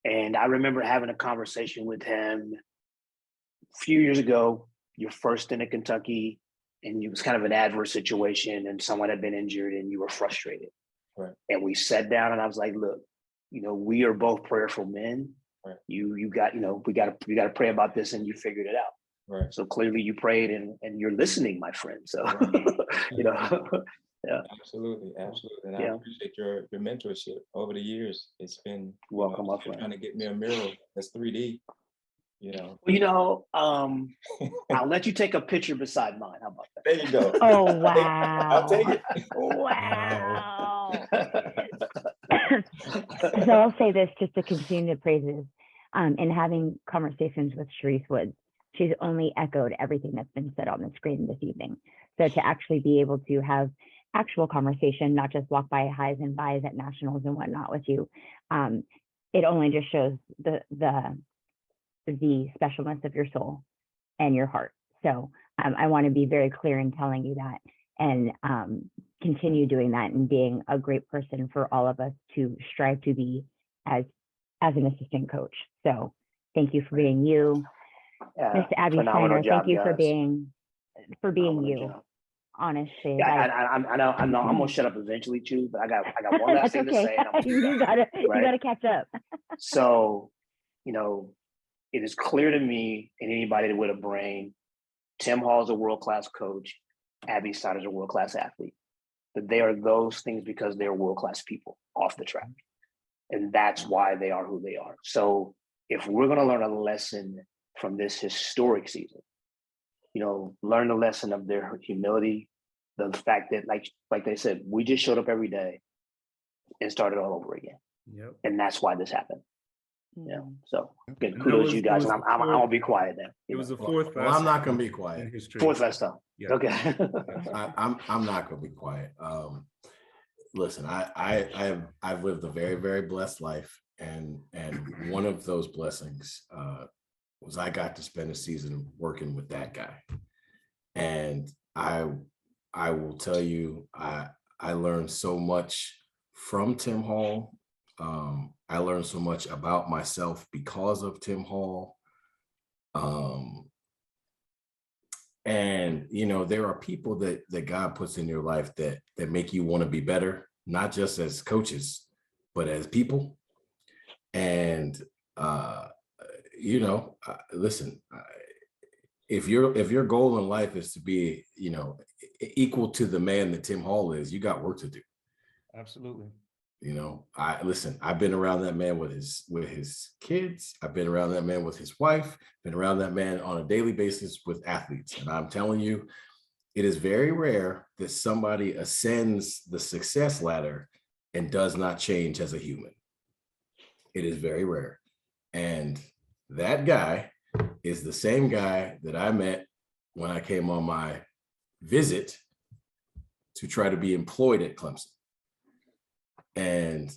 And I remember having a conversation with him a few years ago. You're first in Kentucky and it was kind of an adverse situation and someone had been injured and you were frustrated. Right. And we sat down and I was like, look, we are both prayerful men. Right. You got, we got to pray about this, and you figured it out. Right. So clearly you prayed and you're listening, my friend. So, yeah. Absolutely. And I appreciate your mentorship over the years. It's been welcome, my friend. Trying to get me a mural that's 3D. I'll let you take a picture beside mine. How about that? There you go. Oh, wow. I'll take it. Wow. So I'll say this just to continue the praises. In having conversations with Sharice Woods, she's only echoed everything that's been said on the screen this evening. So to actually be able to have actual conversation, not just walk by highs and buys at nationals and whatnot with you, it only just shows the specialness of your soul and your heart. So I want to be very clear in telling you that, and continue doing that and being a great person for all of us to strive to be as an assistant coach. So thank you for being you. Mr. Abby Steiner, thank you for being you. Job. Honestly, I know. I'm gonna shut up eventually too, but I got one last thing to say. You gotta catch up. So, it is clear to me and anybody with a brain, Tim Hall is a world-class coach, Abby Steiner is a world-class athlete. But they are those things because they're world-class people off the track. And that's why they are who they are. So if we're gonna learn a lesson from this historic season, learn the lesson of their humility, the fact that like they said, we just showed up every day and started all over again. Yep. And that's why this happened. So again, kudos to you guys, and I'm gonna be quiet then. It was the fourth. Well, I'm not gonna be quiet. Fourth fest time. Yeah. Okay. I'm not gonna be quiet. Listen, I've lived a very, very blessed life, and one of those blessings was I got to spend a season working with that guy, and I will tell you, I learned so much from Tim Hall. I learned so much about myself because of Tim Hall. And there are people that God puts in your life that make you want to be better, not just as coaches, but as people. And listen, if your goal in life is to be equal to the man that Tim Hall is, you got work to do. Absolutely. I've been around that man with his kids. I've been around that man with his wife, been around that man on a daily basis with athletes. And I'm telling you, it is very rare that somebody ascends the success ladder and does not change as a human. It is very rare. And that guy is the same guy that I met when I came on my visit to try to be employed at Clemson. And,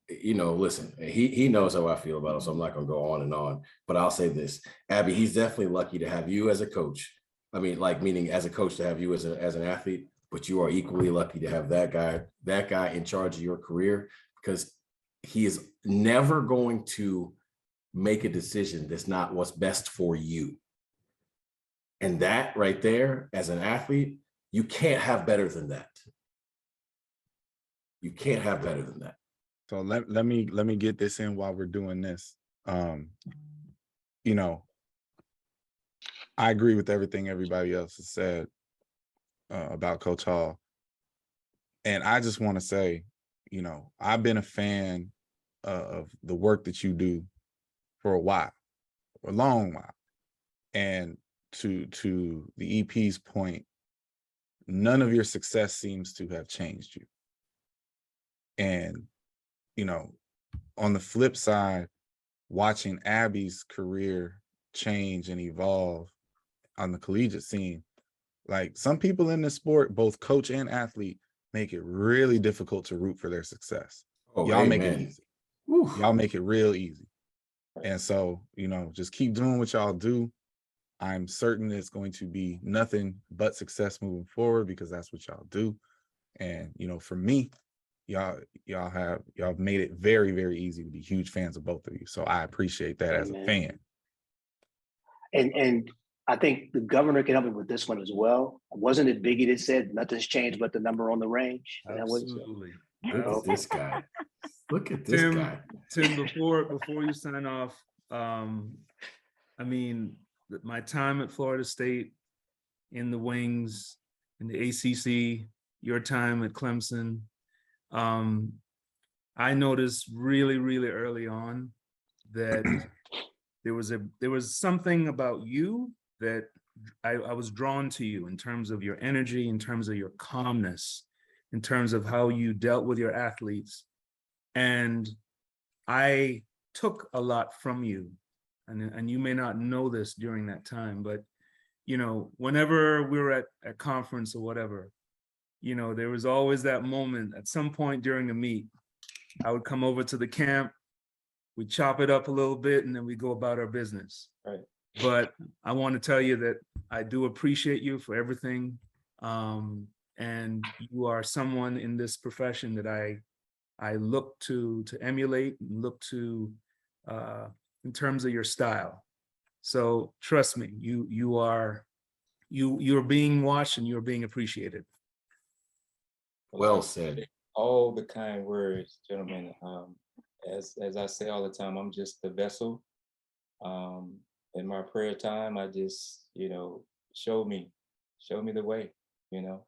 listen, he knows how I feel about him, so I'm not going to go on and on. But I'll say this, Abby, he's definitely lucky to have you as a coach. I mean, meaning as a coach to have you as an athlete, but you are equally lucky to have that guy in charge of your career, because he is never going to make a decision that's not what's best for you. And that right there, as an athlete, you can't have better than that. You can't have better than that. So let me get this in while we're doing this. I agree with everything everybody else has said about Coach Hall. And I just want to say, I've been a fan of the work that you do for a long while. And to the EP's point, none of your success seems to have changed you. And, on the flip side, watching Abby's career change and evolve on the collegiate scene, like some people in this sport, both coach and athlete, make it really difficult to root for their success. Y'all make it easy. Y'all make it real easy. And so, just keep doing what y'all do. I'm certain it's going to be nothing but success moving forward, because that's what y'all do. And, for me, y'all have made it very, very easy to be huge fans of both of you. So I appreciate that as a fan. And I think the governor can help me with this one as well. Wasn't it Biggie that said nothing's changed but the number on the range? Is that what he said? Absolutely. Look at this guy. Look at this guy. Tim, before you sign off, I mean, my time at Florida State in the wings, in the ACC, your time at Clemson, I noticed really, really early on that there was something about you that I was drawn to you in terms of your energy, in terms of your calmness, in terms of how you dealt with your athletes. And I took a lot from you. And you may not know this during that time, but, you know, whenever we were at a conference or whatever, you know, there was always that moment at some point during a meet, I would come over to the camp, we chop it up a little bit, and then we go about our business. Right. But I want to tell you that I do appreciate you for everything. And you are someone in this profession that I look to emulate and look to in terms of your style. So trust me, you're being watched and you're being appreciated. Well said. All the kind words, gentlemen. As I say all the time, I'm just the vessel. In my prayer time, I just, you know, show me the way, you know.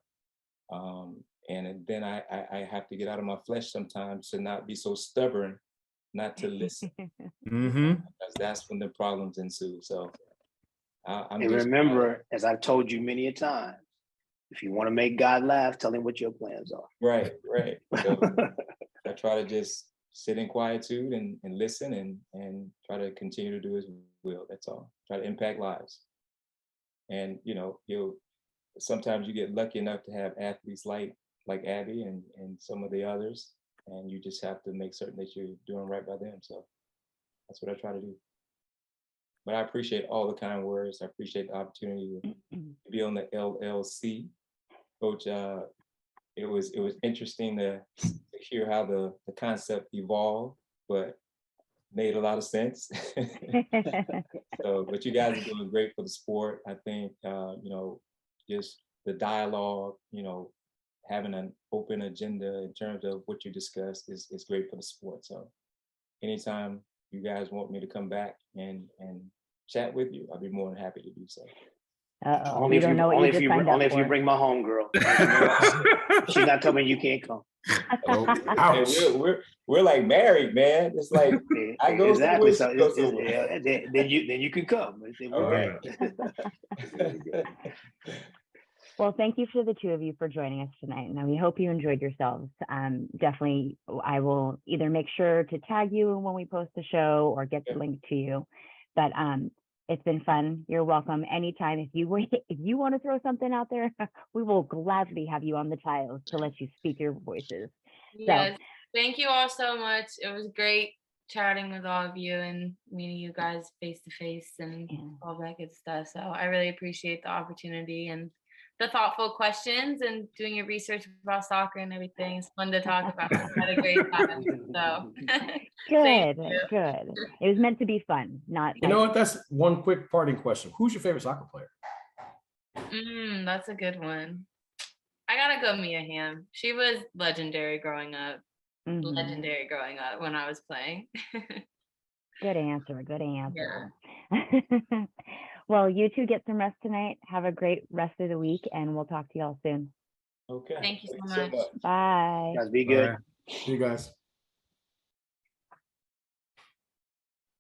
And then I have to get out of my flesh sometimes to not be so stubborn, not to listen. Because that's when the problems ensue. So I'm and remember, as I've told you many a time, if you want to make God laugh, tell him what your plans are. Right. So I try to just sit in quietude and listen and try to continue to do his will. That's all. Try to impact lives. And, you know, sometimes you get lucky enough to have athletes like Abby and some of the others, and you just have to make certain that you're doing right by them. So that's what I try to do. But I appreciate all the kind words. I appreciate the opportunity to be on the LLC. Coach, it was interesting to hear how the concept evolved, but made a lot of sense. So, but you guys are doing great for the sport. I think, you know, just the dialogue, you know, having an open agenda in terms of what you discuss is great for the sport. So anytime you guys want me to come back and chat with you, I'll be more than happy to do so. Only if you bring my home girl. She's not coming, you can't come. We're like married, man. It's like I go exactly. So then you can come. Well, thank you for the two of you for joining us tonight. And we hope you enjoyed yourselves. Definitely, I will either make sure to tag you when we post the show or get the link to you. But it's been fun. You're welcome anytime. If you want to throw something out there, we will gladly have you on the tiles to let you speak your voices. Yes, so, thank you all so much. It was great chatting with all of you and meeting you guys face to face and all that good stuff. So I really appreciate the opportunity and the thoughtful questions and doing your research about soccer and everything. It's fun to talk about. I had a great time. So good. It was meant to be fun, not. You know what? That's one quick parting question. Who's your favorite soccer player? That's a good one. I gotta go Mia Hamm. She was legendary growing up. Legendary growing up when I was playing. Good answer. Yeah. Well, you two get some rest tonight. Have a great rest of the week, and we'll talk to y'all soon. Okay. Thank you so much. Bye. Guys, be good. Right. See you guys.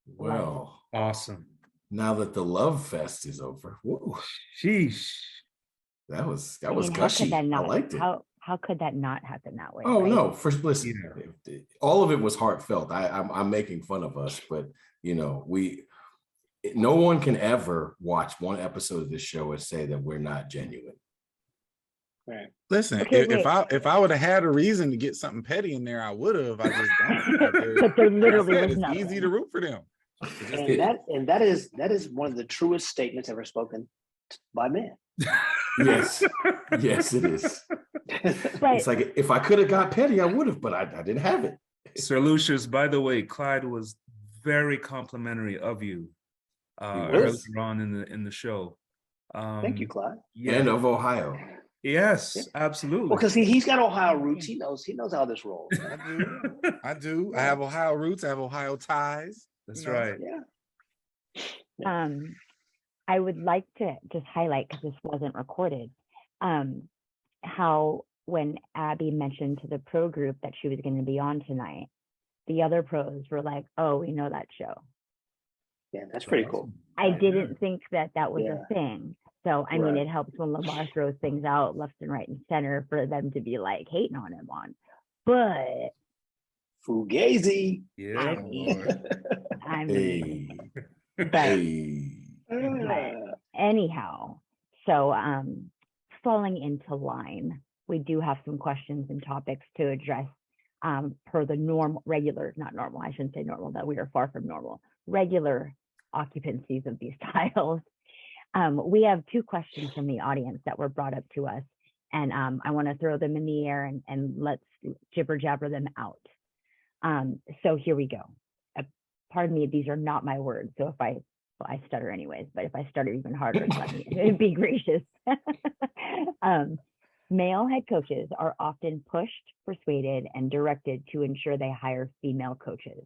Well, awesome. Now that the love fest is over, woo, sheesh, that was gushy. I liked it. How could that not happen that way? Oh right? no! First, listen, all of it was heartfelt. I'm making fun of us, but you know, no one can ever watch one episode of this show and say that we're not genuine. Right. Listen, if I would have had a reason to get something petty in there, I would have. I just don't. But there literally was it's nothing. easy to root for them. And that is one of the truest statements ever spoken by men. Yes, yes, it is. It's like if I could have got petty, I would have, but I didn't have it. Sir Lucius, by the way, Clyde was very complimentary of you earlier on in the show. Thank you, Clyde. Yeah. And of Ohio. Yes, absolutely. Well, because he's got Ohio roots. He knows how this rolls. I do. I have Ohio roots. I have Ohio ties. That's you know? right. Yeah. I would like to just highlight, because this wasn't recorded, how when Abby mentioned to the pro group that she was going to be on tonight, the other pros were like, "Oh, we know that show." Yeah, that's pretty cool. I didn't think that was Yeah. a thing. So, I mean, Right. it helps when Lamar throws things out left and right and center for them to be like hating on him on. But Fugazi. Yeah. I mean, but, but anyhow, so falling into line, we do have some questions and topics to address per the I shouldn't say normal, that we are far from normal, regular occupancies of these tiles. We have 2 questions from the audience that were brought up to us, and I want to throw them in the air and let's jibber jabber them out. So here we go. Pardon me, these are not my words, so if I stutter anyways, but if I stutter even harder, be gracious. Male head coaches are often pushed, persuaded, and directed to ensure they hire female coaches.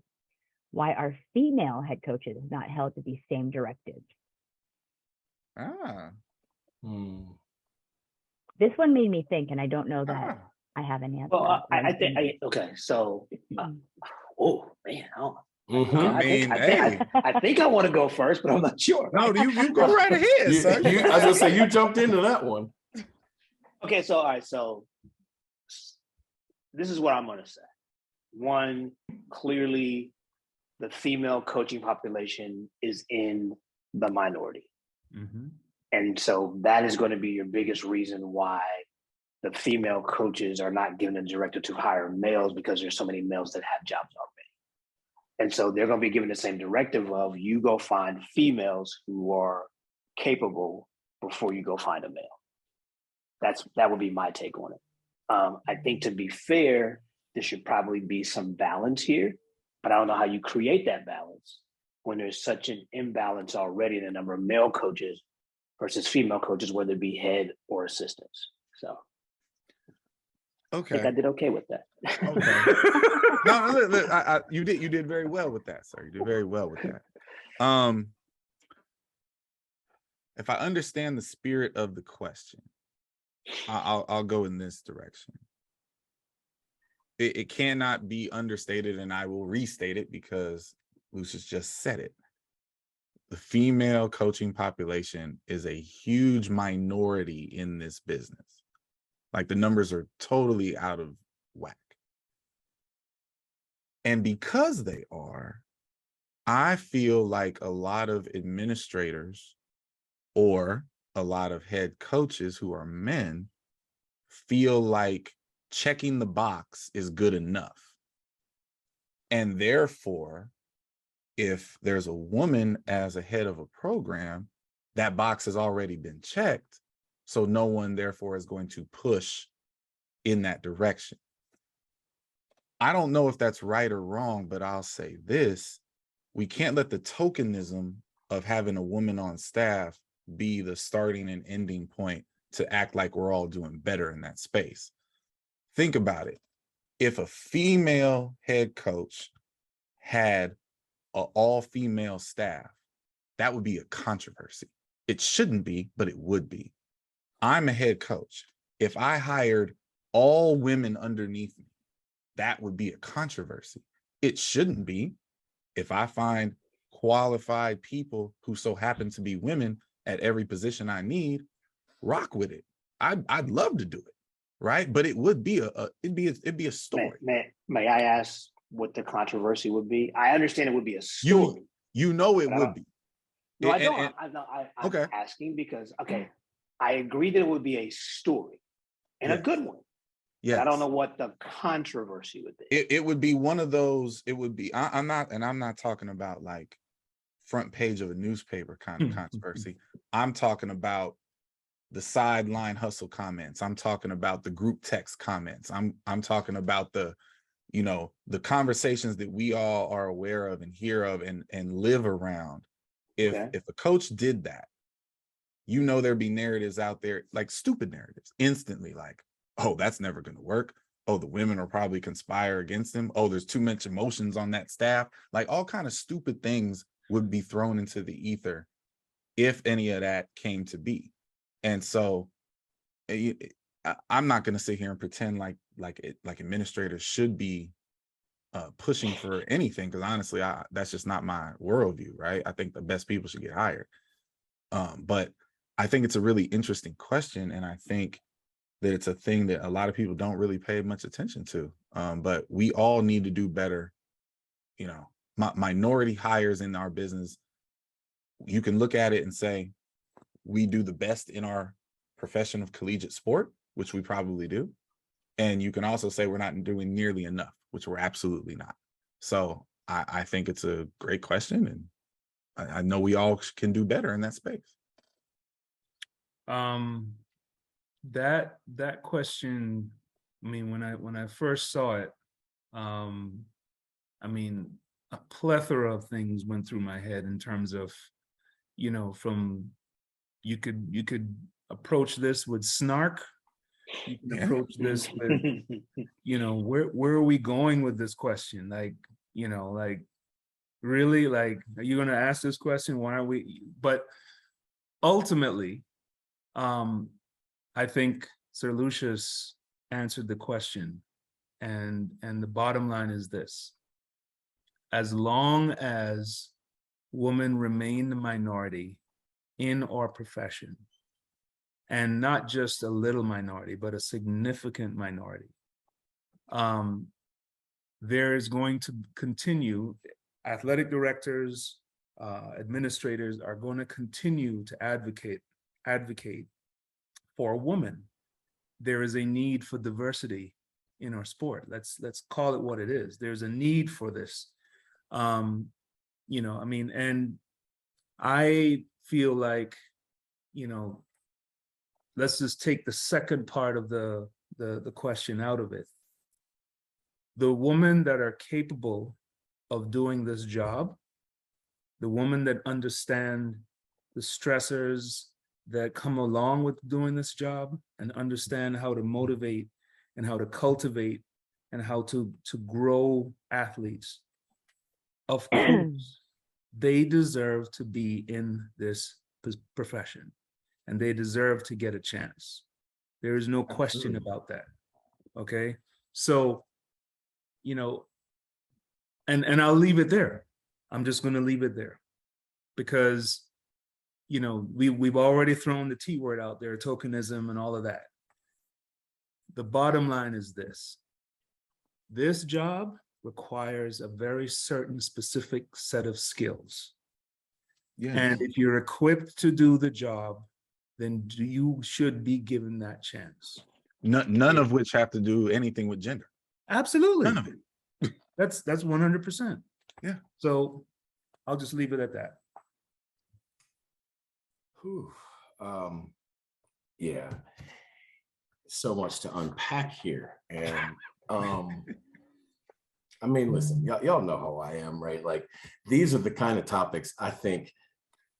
Why are female head coaches not held to these same directives? This one made me think, and I don't know that I have an answer. Well, I think okay. So, oh man, I think I want to go first, but I'm not sure. No, you go right ahead, sir. I was gonna say you jumped into that one. Okay, so all right, so this is what I'm gonna say. One, clearly, the female coaching population is in the minority. Mm-hmm. And so that is going to be your biggest reason why the female coaches are not given a directive to hire males, because there's so many males that have jobs already. And so they're going to be given the same directive of, you go find females who are capable before you go find a male. That would be my take on it. I think, to be fair, there should probably be some balance here, but I don't know how you create that balance when there's such an imbalance already in the number of male coaches versus female coaches, whether it be head or assistants. So okay, I think I did okay with that. Okay. No, look, you did very well with that, sir. You did very well with that. If I understand the spirit of the question, I'll go in this direction. It cannot be understated, and I will restate it because Lucius just said it. The female coaching population is a huge minority in this business. Like, the numbers are totally out of whack. And because they are, I feel like a lot of administrators or a lot of head coaches who are men feel like checking the box is good enough. And therefore, if there's a woman as a head of a program, that box has already been checked. So no one therefore is going to push in that direction. I don't know if that's right or wrong, but I'll say this: we can't let the tokenism of having a woman on staff be the starting and ending point to act like we're all doing better in that space. Think about it. If a female head coach had an all-female staff, that would be a controversy. It shouldn't be, but it would be. I'm a head coach. If I hired all women underneath me, that would be a controversy. It shouldn't be. If I find qualified people who so happen to be women at every position I need, rock with it. I'd love to do it, right? But it would be it'd be a story. May I ask what the controversy would be? I understand it would be a story. You know it would be. No, I don't. I'm asking because, I agree that it would be a story and a good one. Yeah, I don't know what the controversy would be. It would be one of those. It would be. I'm not talking about like front page of a newspaper kind of controversy. I'm talking about the sideline hustle comments. I'm talking about the group text comments. I'm talking about the conversations that we all are aware of and hear of and live around. If a coach did that, you know, there'd be narratives out there, like stupid narratives, instantly, like, oh, that's never going to work. Oh, the women will probably conspire against him. Oh, there's too much emotions on that staff. Like all kind of stupid things would be thrown into the ether if any of that came to be. And so I'm not going to sit here and pretend like administrators should be pushing for anything, because honestly, that's just not my worldview, right? I think the best people should get hired. But I think it's a really interesting question, and I think that it's a thing that a lot of people don't really pay much attention to. But we all need to do better. You know, minority hires in our business, you can look at it and say, we do the best in our profession of collegiate sport, which we probably do. And you can also say we're not doing nearly enough, which we're absolutely not. So I think it's a great question, and I know we all can do better in that space. That question, I mean, when I first saw it, I mean, a plethora of things went through my head in terms of, you know, from you could approach this with snark. You can approach this with, you know, where are we going with this question? Like, you know, like, really, like, are you going to ask this question? Why are we? But ultimately, I think Sir Lucius answered the question, and the bottom line is this: as long as women remain the minority in our profession, and not just a little minority, but a significant minority, there is going to continue, athletic directors, administrators are going to continue to advocate for a woman. There is a need for diversity in our sport. Let's call it what it is. There's a need for this. You know, I mean, and I feel like, you know, let's just take the second part of the question out of it. The women that are capable of doing this job, the women that understand the stressors that come along with doing this job, and understand how to motivate and how to cultivate and how to grow athletes, of course, they deserve to be in this profession, and they deserve to get a chance. There is no question about that. Okay, so, you know, and I'll leave it there. I'm just going to leave it there, because, you know, we've already thrown the T word out there, tokenism and all of that. The bottom line is this: this job requires a very certain specific set of skills. Yes. And if you're equipped to do the job, then you should be given that chance. None of which have to do anything with gender. Absolutely. None of it. That's 100%. Yeah. So I'll just leave it at that. Whew. Yeah. So much to unpack here. And I mean, listen, y'all know how I am, right? Like, these are the kind of topics I think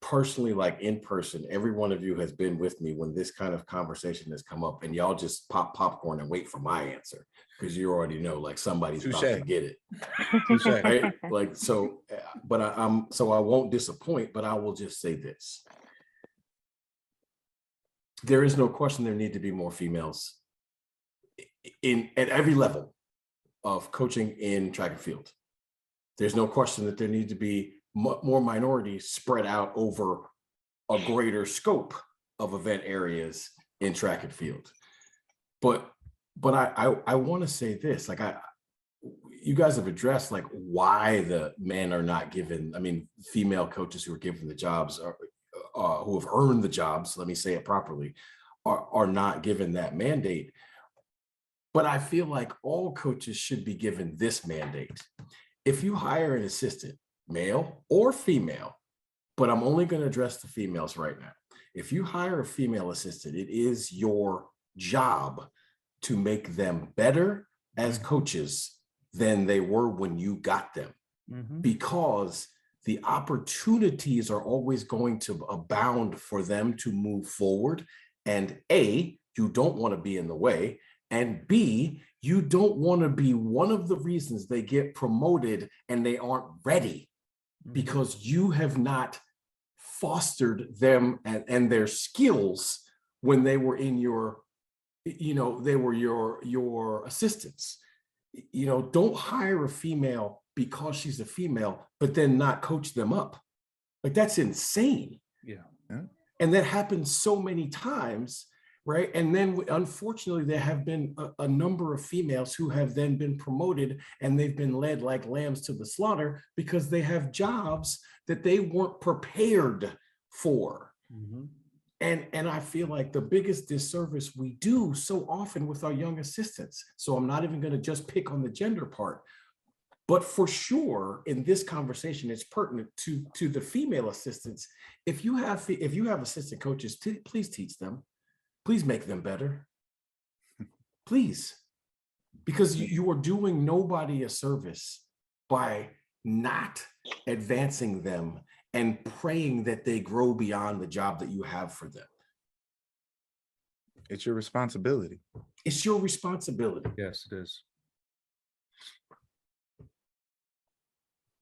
personally, like in person, every one of you has been with me when this kind of conversation has come up, and y'all just pop popcorn and wait for my answer, because you already know, like, somebody's about to get it. Right? Like, so, but so I won't disappoint, but I will just say this. There is no question there need to be more females at every level of coaching in track and field. There's no question that there need to be more minorities spread out over a greater scope of event areas in track and field. But I want to say this, like, you guys have addressed like why the men are not given, I mean, female coaches who are given the jobs who have earned the jobs, let me say it properly, are not given that mandate. But I feel like all coaches should be given this mandate. If you hire an assistant, male or female, but I'm only going to address the females right now. If you hire a female assistant, it is your job to make them better as coaches than they were when you got them. Mm-hmm. Because the opportunities are always going to abound for them to move forward. And A, you don't want to be in the way. And B, you don't want to be one of the reasons they get promoted and they aren't ready, because you have not fostered them and their skills when they were in your, they were your assistants. Don't hire a female because she's a female, but then not coach them up. Like, that's insane. Yeah. And that happens so many times, right? And then unfortunately, there have been a number of females who have then been promoted and they've been led like lambs to the slaughter because they have jobs that they weren't prepared for. Mm-hmm. And I feel like the biggest disservice we do so often with our young assistants, so I'm not even going to just pick on the gender part, but for sure in this conversation, it's pertinent to the female assistants. If you have assistant coaches, please teach them. Please make them better. Please. Because you are doing nobody a service by not advancing them and praying that they grow beyond the job that you have for them. It's your responsibility. It's your responsibility. Yes, it is.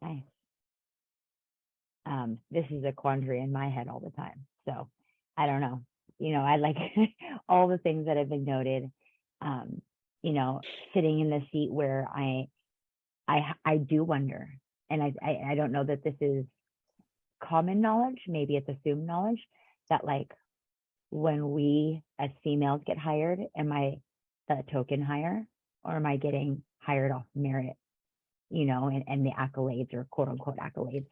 Nice. This is a quandary in my head all the time. So I don't know. I like all the things that have been noted. Sitting in the seat where I do wonder, and I don't know that this is common knowledge, maybe it's assumed knowledge, that like when we as females get hired, am I the token hire, or am I getting hired off merit, and the accolades, or quote unquote accolades.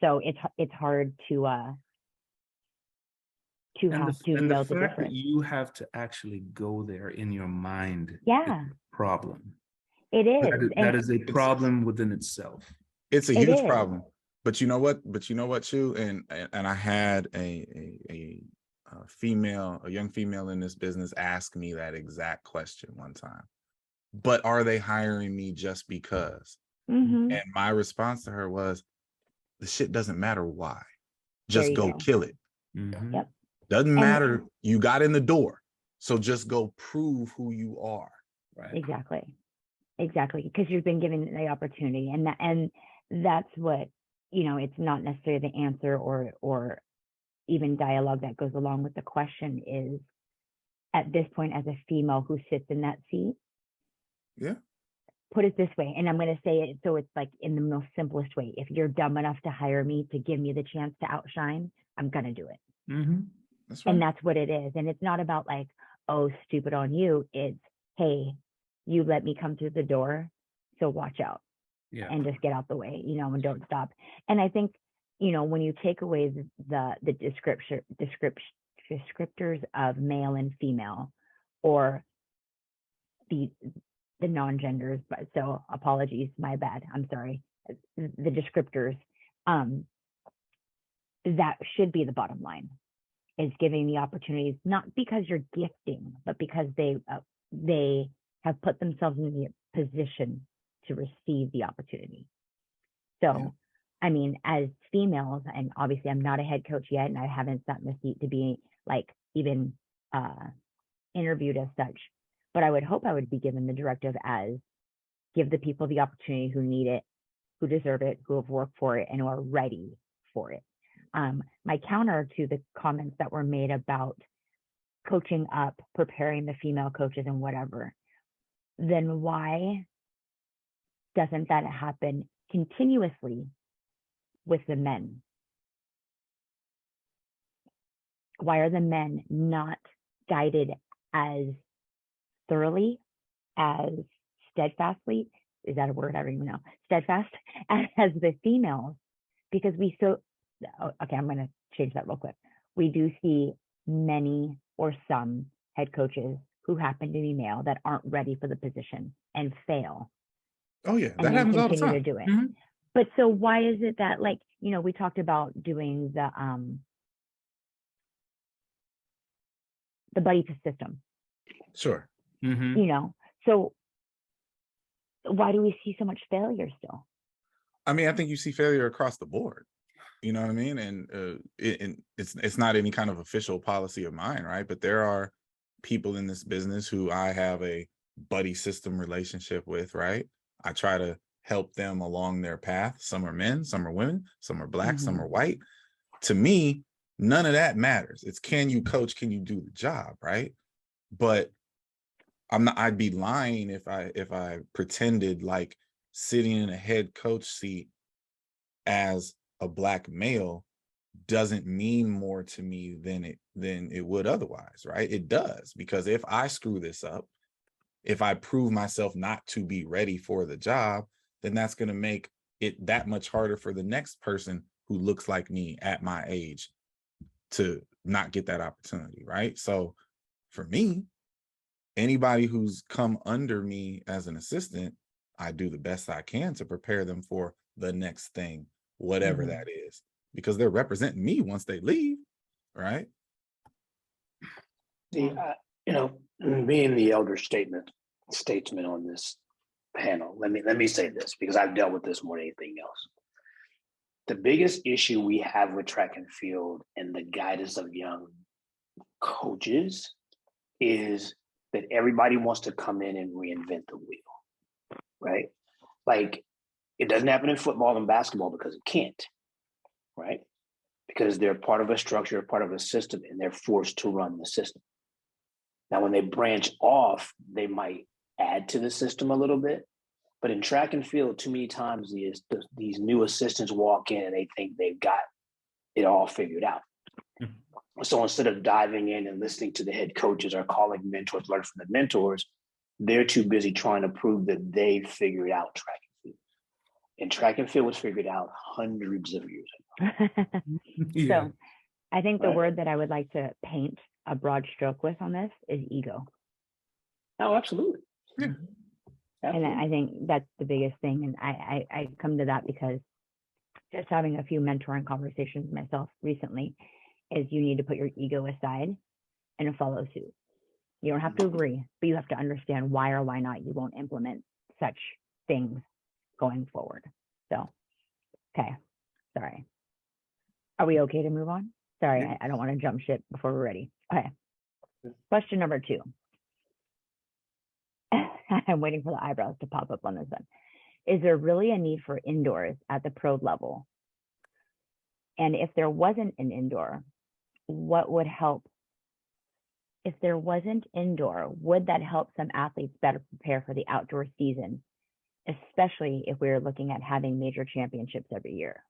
So it's hard to have to know the fact difference. that you have to actually go there in your mind. Yeah. Is a problem. It is. That is a problem within itself. It's a huge problem. But you know what, Chu, and I had a young female in this business ask me that exact question one time. But are they hiring me just because? Mm-hmm. And my response to her was, the shit doesn't matter why. Just go kill it. Mm-hmm. Yep. Doesn't matter. You got in the door. So just go prove who you are. Right. Exactly. Because you've been given the opportunity, and that's what, it's not necessarily the answer or even dialogue that goes along with the question is, at this point, as a female who sits in that seat. Yeah. Put it this way, and I'm going to say it so it's like in the most simplest way. If you're dumb enough to hire me to give me the chance to outshine, I'm going to do it. Mm-hmm. That's right. And that's what it is. And it's not about like, oh, stupid on you. It's, hey, you let me come through the door, so watch out. Yeah. And just get out the way, and don't stop. And I think, when you take away the descriptors of male and female, or the non-genders, but so apologies, my bad, I'm sorry, the descriptors, that should be the bottom line, is giving the opportunities, not because you're gifting, but because they have put themselves in the position to receive the opportunity. So, yeah. I mean, as females, and obviously I'm not a head coach yet, and I haven't sat in the seat to be like even interviewed as such, but I would hope I would be given the directive as, give the people the opportunity who need it, who deserve it, who have worked for it, and who are ready for it. My counter to the comments that were made about coaching up, preparing the female coaches and whatever, then why doesn't that happen continuously with the men? Why are the men not guided as thoroughly, as steadfastly, is that a word? I don't even know, steadfast, as the females? Because okay, I'm going to change that real quick. We do see many or some head coaches who happen to be male that aren't ready for the position and fail. Oh yeah, that happens all the time. To do it. Mm-hmm. But so why is it that, like, we talked about doing the buddy system. Sure. Mm-hmm. So why do we see so much failure still? I mean, I think you see failure across the board. You know what I mean? And it's not any kind of official policy of mine, right? But there are people in this business who I have a buddy system relationship with, right? I try to help them along their path. Some are men, some are women, some are black, some are white. To me, none of that matters. It's, can you coach? Can you do the job, right? But I'd be lying if I pretended like sitting in a head coach seat as a black male doesn't mean more to me than it would otherwise, right? It does, because if I screw this up, if I prove myself not to be ready for the job, then that's going to make it that much harder for the next person who looks like me at my age to not get that opportunity, right? So for me, anybody who's come under me as an assistant, I do the best I can to prepare them for the next thing, whatever that is, because they're representing me once they leave, right? You know, being the elder statesman on this panel, let me say this, because I've dealt with this more than anything else. The biggest issue we have with track and field and the guidance of young coaches is that everybody wants to come in and reinvent the wheel, right? Like, it doesn't happen in football and basketball because it can't, right? Because they're part of a structure, part of a system, and they're forced to run the system. Now, when they branch off, they might add to the system a little bit. But in track and field, too many times these new assistants walk in and they think they've got it all figured out. So instead of diving in and listening to the head coaches or calling mentors, learn from the mentors, they're too busy trying to prove that they've figured out track and field. And track and field was figured out hundreds of years ago. So I think the word that I would like to paint a broad stroke with on this is ego. Oh, absolutely. Yeah. And I think that's the biggest thing. And I come to that because just having a few mentoring conversations myself recently is you need to put your ego aside and follow suit. You don't have to agree, but you have to understand why or why not you won't implement such things going forward. So, okay. Sorry. Are we okay to move on? Sorry, I don't want to jump ship before we're ready. Okay. Question number 2. I'm waiting for the eyebrows to pop up on this one. Is there really a need for indoors at the pro level? And if there wasn't an indoor, what would help? If there wasn't indoor, would that help some athletes better prepare for the outdoor season, especially if we're looking at having major championships every year?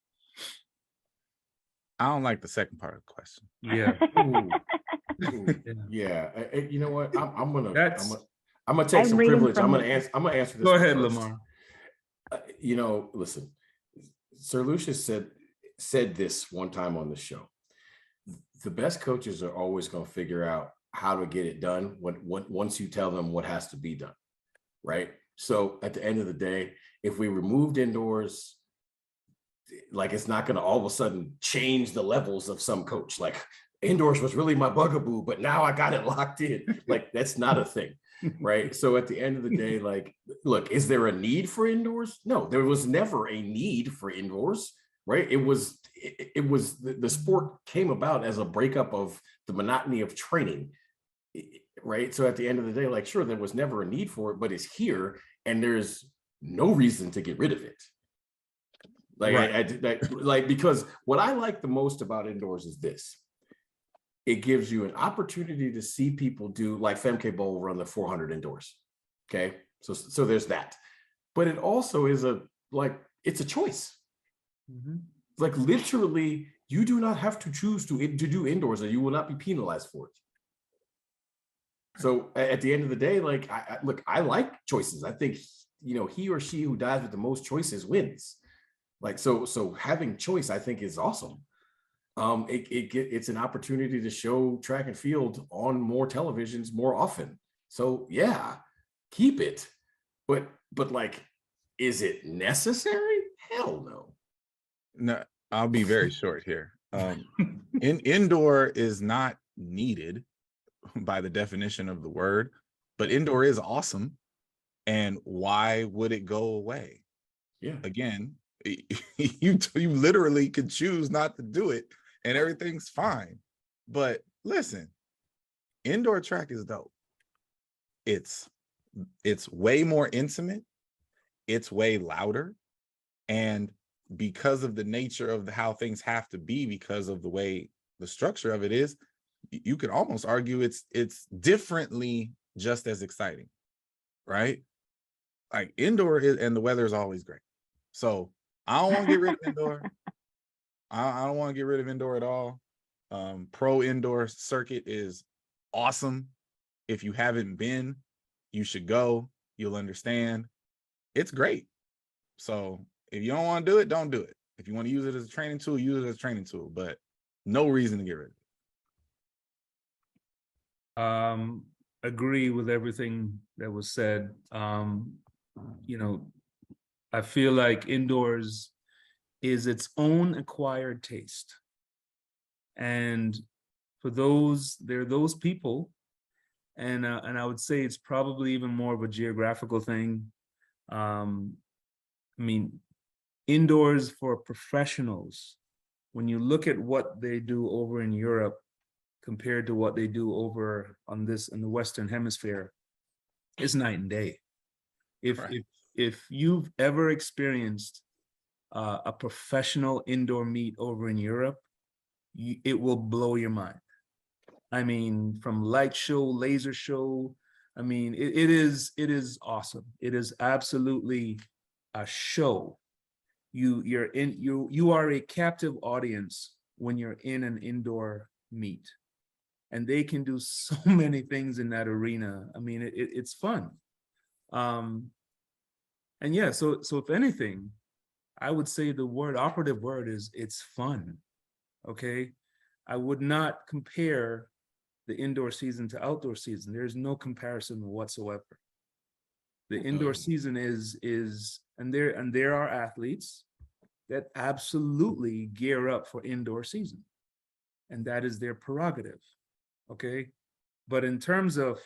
I don't like the second part of the question. Yeah. Yeah. You know what? I'm gonna take I'm some reading privilege. from I'm gonna answer this. Go ahead, first. Lamar. You know, listen, Sir Lucius said this one time on the show. The best coaches are always going to figure out how to get it done once you tell them what has to be done, right? So at the end of the day, if we removed indoors, like, it's not going to all of a sudden change the levels of some coach. Like, indoors was really my bugaboo, but now I got it locked in. Like, that's not a thing, right? So at the end of the day, like, look, is there a need for indoors? No, there was never a need for indoors, right? It was the sport came about as a breakup of the monotony of training, right? So at the end of the day, like, sure, there was never a need for it, but it's here, and there's no reason to get rid of it. Like, right. Because what I like the most about indoors is this. It gives you an opportunity to see people do, like, Femke Bowl run the 400 indoors. Okay. So there's that. But it also is it's a choice. Like, literally, you do not have to choose to do indoors, and you will not be penalized for it. So at the end of the day, like, I like choices. I think, he or she who dies with the most choices wins. Like, so having choice, I think, is awesome. It's an opportunity to show track and field on more televisions more often. So yeah, keep it. But like, is it necessary? Hell no. No, I'll be very short here. Indoor is not needed by the definition of the word, but indoor is awesome. And why would it go away? Yeah. Again, You literally could choose not to do it and everything's fine. But listen, indoor track is dope. It's way more intimate. It's way louder. And because of the nature of how things have to be, because of the way the structure of it is, you could almost argue it's differently just as exciting, right? Like indoor and the weather is always great. So I don't want to get rid of indoor. I don't want to get rid of indoor at all. Pro indoor circuit is awesome. If you haven't been, you should go. You'll understand. It's great. So if you don't want to do it, don't do it. If you want to use it as a training tool, use it as a training tool, but no reason to get rid of it. Agree with everything that was said. I feel like indoors is its own acquired taste. And for there are those people, and I would say it's probably even more of a geographical thing. Indoors for professionals, when you look at what they do over in Europe compared to what they do over in the Western Hemisphere, it's night and day. If you've ever experienced a professional indoor meet over in Europe, it will blow your mind. I mean, from light show, laser show, it is awesome. It is absolutely a show. You are a captive audience when you're in an indoor meet, and they can do so many things in that arena. It's fun. And yeah, so if anything, I would say the operative word is it's fun. Okay, I would not compare the indoor season to outdoor season. There's no comparison whatsoever. The indoor season and there are athletes that absolutely gear up for indoor season, and that is their prerogative. Okay, but in terms of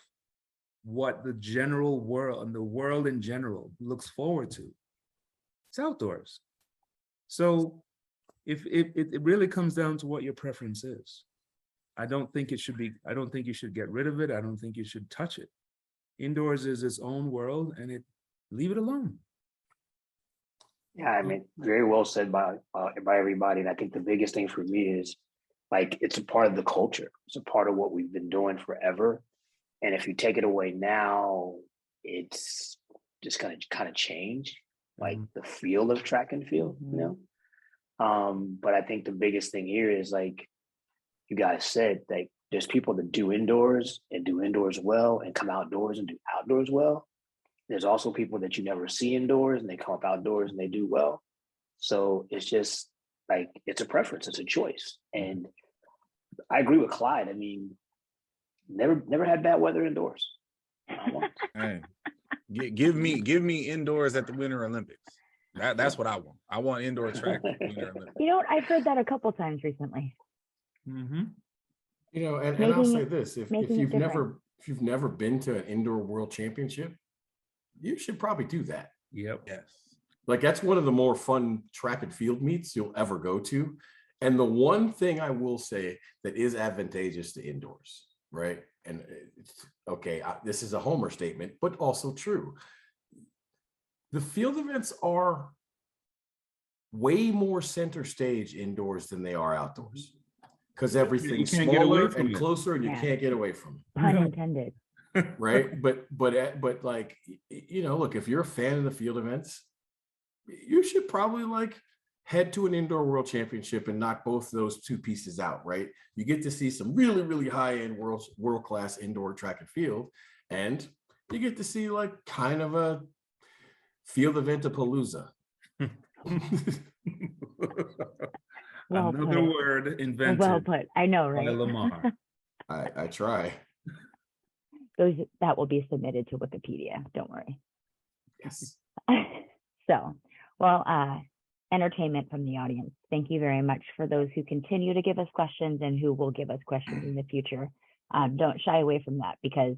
what the general world and the world in general looks forward to, it's outdoors. So if it really comes down to what your preference is, I don't think you should get rid of it. I don't think you should touch it. Indoors is its own world, and leave it alone. Yeah, very well said by everybody. And I think the biggest thing for me is, like, it's a part of the culture. It's a part of what we've been doing forever. And if you take it away now, it's just going to kind of change, like the feel of track and field, But I think the biggest thing here is, like you guys said, like, there's people that do indoors and do indoors well and come outdoors and do outdoors well. There's also people that you never see indoors and they come up outdoors and they do well. So it's just like, it's a preference, it's a choice. And I agree with Clyde. Never had bad weather indoors. Hey, give me indoors at the Winter Olympics. That's what I want. I want indoor track at the Winter Olympics. I've heard that a couple times recently. Mm-hmm. And I'll say this: if you've never been to an indoor world championship, you should probably do that. Yep. Yes. Like, that's one of the more fun track and field meets you'll ever go to. And the one thing I will say that is advantageous to indoors, right? And this is a homer statement, but also true. The field events are way more center stage indoors than they are outdoors, because everything's smaller and closer, and you can't get away from it. Pun intended. Right. But like, look, if you're a fan of the field events, you should probably head to an indoor world championship and knock both those two pieces out, right? You get to see some really, really high-end world-class indoor track and field, and you get to see kind of a field event of Palooza. Another word invented. Well put. I know, right? By Lamar. I try. That will be submitted to Wikipedia. Don't worry. Yes. So, entertainment from the audience. Thank you very much for those who continue to give us questions and who will give us questions in the future. Don't shy away from that, because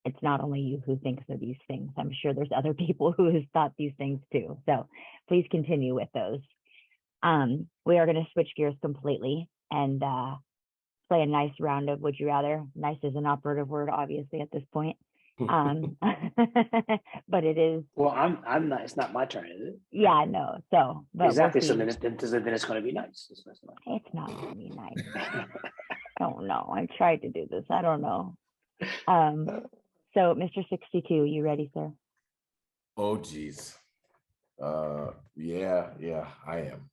it's not only you who thinks of these things. I'm sure there's other people who has thought these things too. So please continue with those. We are going to switch gears completely and play a nice round of would you rather. Nice is an operative word, obviously, at this point. But it is. Well, I'm not. It's not my turn, is it? Yeah, no. So but exactly. We'll so then it's going to be nice. It's not going to be nice. I don't know. I tried to do this. I don't know. So, Mr. 62, you ready, sir? Oh, geez. Yeah, I am.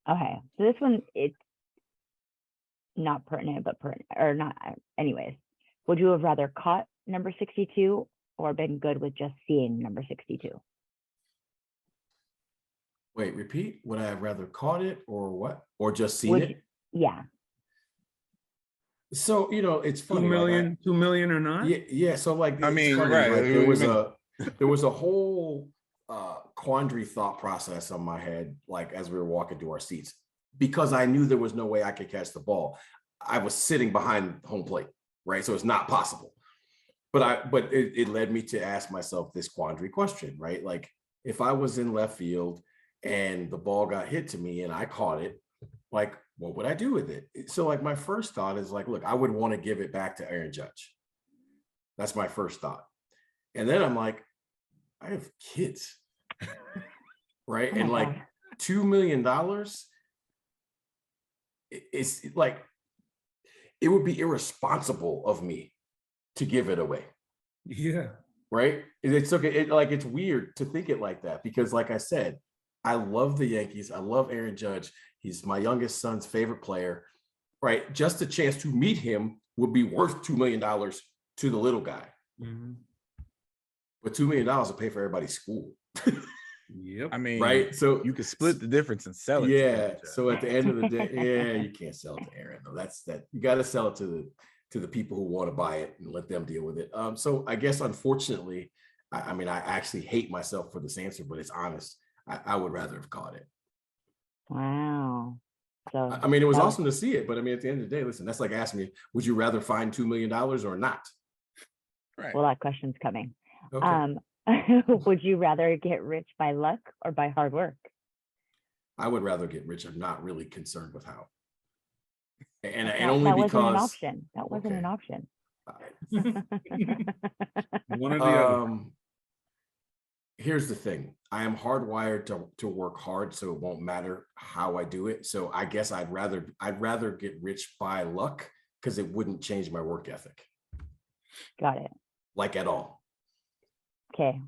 Okay. So this one, it's not pertinent, but pertinent, or not. Anyways, would you have rather caught number 62 or been good with just seeing number 62? Wait, repeat. Would I have rather caught it or what? Or just seen it? Yeah. So, it's funny. 2 million or not? Yeah. So like, I mean, funny, right. Like, there was a whole quandary thought process on my head, like as we were walking to our seats, because I knew there was no way I could catch the ball. I was sitting behind home plate, right? So it's not possible. But it led me to ask myself this quandary question, right? Like if I was in left field and the ball got hit to me and I caught it, like, what would I do with it? So like my first thought is like, look, I would want to give it back to Aaron Judge. That's my first thought. And then I'm like, I have kids, right? And like $2 million, it's like, it would be irresponsible of me to give it away. Yeah. Right? It's okay. It's weird to think it like that because like I said, I love the Yankees. I love Aaron Judge. He's my youngest son's favorite player, right? Just a chance to meet him would be worth $2 million to the little guy. Mm-hmm. But $2 million will pay for everybody's school. Yep. I mean, right? So you could split the difference and sell it. Yeah. So at the end of the day, yeah, you can't sell it to Aaron. No, that's that. You got to sell it to the people who want to buy it and let them deal with it. So I guess unfortunately, I mean, I actually hate myself for this answer, but it's honest. I would rather have caught it. Wow. So I mean, it was awesome to see it, but I mean, at the end of the day, listen, that's like asking me, would you rather find $2 million or not? Right. Well, that question's coming. Okay. Would you rather get rich by luck or by hard work? I would rather get rich. I'm not really concerned with how. And That only wasn't because an option. That wasn't an option. One or the other. Here's the thing. I am hardwired to work hard, so it won't matter how I do it. So I guess I'd rather get rich by luck because it wouldn't change my work ethic. Got it. Like at all. Okay.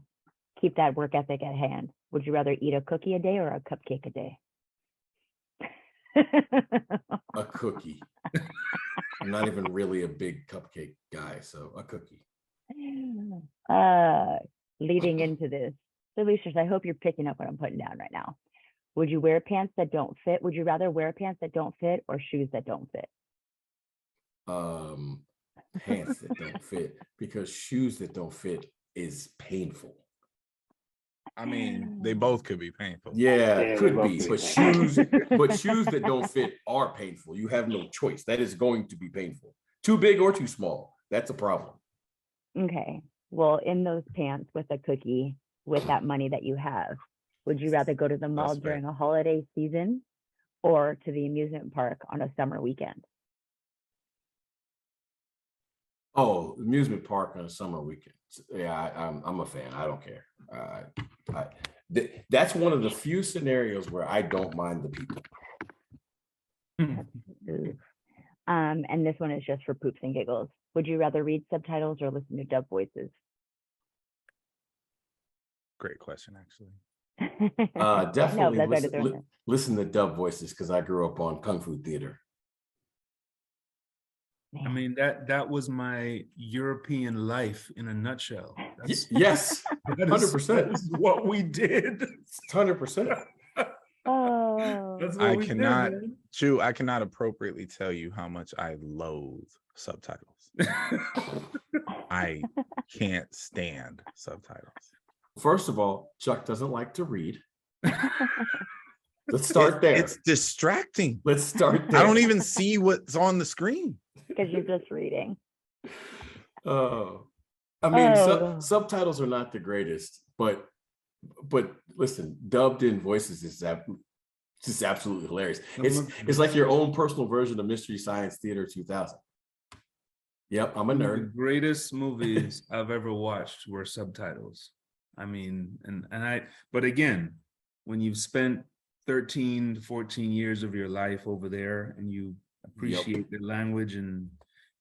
Keep that work ethic at hand. Would you rather eat a cookie a day or a cupcake a day? A cookie. I'm not even really a big cupcake guy, so a cookie. Leading into this, so Lucius, I hope you're picking up what I'm putting down right now. Would you wear pants that don't fit? Would you rather wear pants that don't fit or shoes that don't fit? Pants that don't fit, because shoes that don't fit is painful. I mean, they both could be painful. Yeah, could be, but shoes that don't fit are painful. You have no choice. That is going to be painful. Too big or too small. That's a problem. Okay. Well, in those pants with a cookie, with that money that you have, would you rather go to the mall during a holiday season or to the amusement park on a summer weekend? Oh, amusement park on a summer weekend. Yeah, I'm a fan. I don't care. That's one of the few scenarios where I don't mind the people. And this one is just for poops and giggles. Would you rather read subtitles or listen to dub voices? Great question, actually. Definitely listen to dub voices because I grew up on Kung Fu theater. I mean, that was my European life in a nutshell. Yes, 100%. That is what we did. 100%. Oh, I cannot, Chu, I cannot appropriately tell you how much I loathe subtitles. I can't stand subtitles. First of all, Chuck doesn't like to read. Let's start there. It's distracting. Let's start there. I don't even see what's on the screen. Because you're just reading. Oh, I mean, Oh. subtitles are not the greatest, but listen, dubbed in voices is just absolutely hilarious. It's like your own personal version of Mystery Science Theater 2000. Yep, I'm a The nerd. greatest movies I've ever watched were subtitles. I mean, but again, when you've spent 13 to 14 years of your life over there and you appreciate the language, and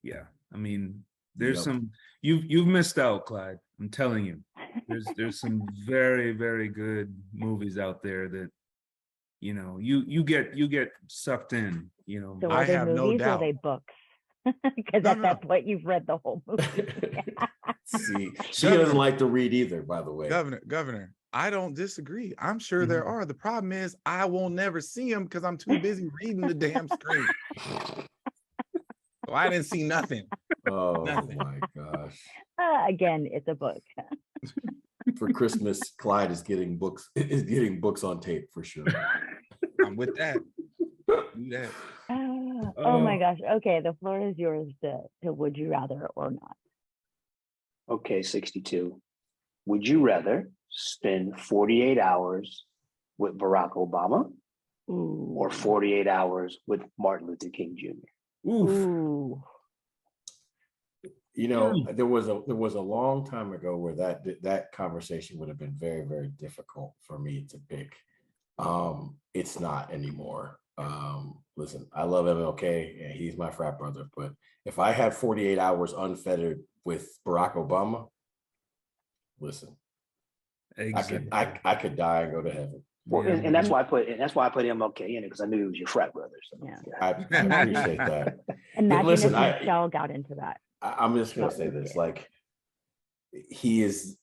yeah, I mean, there's some, you've missed out, Clyde. I'm telling you, there's some very, very good movies out there that, you know, you get sucked in, you know. So I are they have no movies or are doubt. they books? Because No, at that point you've read the whole movie. See, she doesn't like to read either, by the way. Governor, I don't disagree. I'm sure there are. The problem is I will never see them because I'm too busy reading the damn screen. So I didn't see nothing. Oh Nothing. my gosh. Again, it's a book. For Christmas, Clyde is getting books on tape for sure. I'm with that. Do that. Oh my gosh. Okay, the floor is yours to would you rather or not. Okay, 62. Would you rather spend 48 hours with Barack Obama or 48 hours with Martin Luther King Jr.? Ooh. You know, there was a long time ago where that conversation would have been very, very difficult for me to pick. It's not anymore. Listen, I love MLK and he's my frat brother, but if I had 48 hours unfettered with Barack Obama, listen, Exactly. I could die and go to heaven. Well, and that's why I put MLK in it, because I knew he was your frat brother. So. Yeah. I appreciate that. Imagine Listen, if Michelle got into that. I'm just gonna say this: like, he is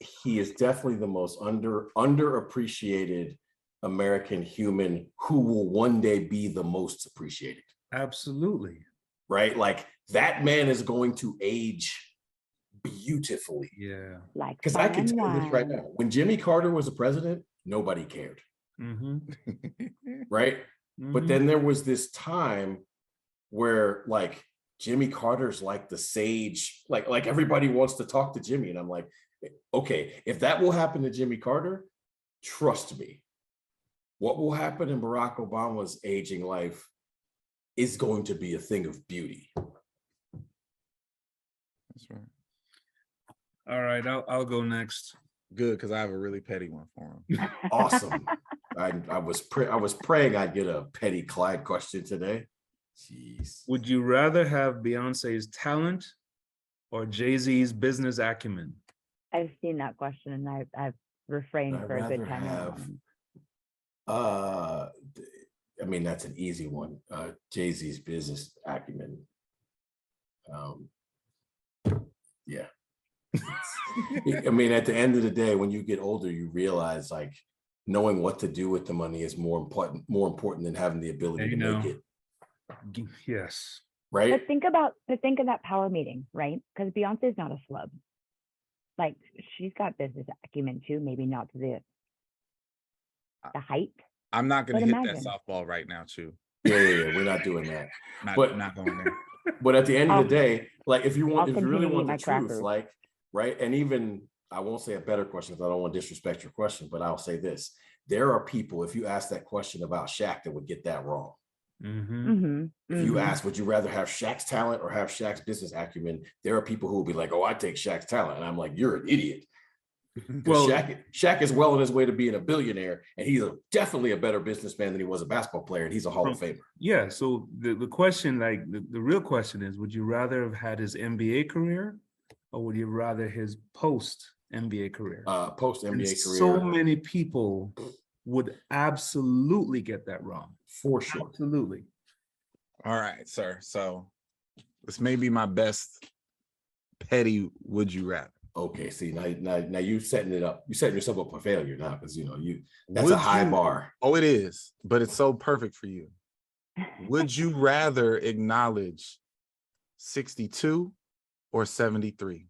definitely the most underappreciated American human who will one day be the most appreciated. Absolutely. Right? Like, that man is going to age beautifully. Yeah. Like, because I can tell you this right fine now. When Jimmy Carter was the president, nobody cared. Right? But then there was this time where, like, Jimmy Carter's like the sage, like everybody wants to talk to Jimmy. And I'm like, okay, if that will happen to Jimmy Carter, trust me, what will happen in Barack Obama's aging life is going to be a thing of beauty. That's right. All right, I'll go next. Good, because I have a really petty one for him. Awesome. I was praying I'd get a petty Clyde question today. Jeez. Would you rather have Beyonce's talent or Jay-Z's business acumen? I've seen that question and I've refrained for a good time. I mean, that's an easy one. Jay-Z's business acumen. Yeah. I mean, at the end of the day, when you get older, you realize, like, knowing what to do with the money is more important than having the ability to make it. Yes. Right. But think about that power meeting, right? Because Beyonce's not a schlub. Like, she's got business acumen too, maybe not to the height. I'm not going to hit imagine. that softball right now, Chu. Yeah. We're not doing that. Not going there. But at the end of the day, like, if you really want the truth, crackers. like, right, and even, I won't say a better question because I don't want to disrespect your question, but I'll say this: there are people, if you ask that question about Shaq, that would get that wrong. If you ask, would you rather have Shaq's talent or have Shaq's business acumen? There are people who will be like, "Oh, I take Shaq's talent," and I'm like, "You're an idiot." Well, Shaq is well on his way to being a billionaire, and he's definitely a better businessman than he was a basketball player, and he's a Hall of Famer. Yeah. So the question, like the real question is, would you rather have had his NBA career, or would you rather his post NBA career? Post NBA career. So many people would absolutely get that wrong. For sure. Absolutely. All right, sir. So this may be my best petty would you rather. Okay, see, now you setting it up. You setting yourself up for failure now, because that's a high bar. Oh, it is, but it's so perfect for you. Would you rather acknowledge 62 or 73?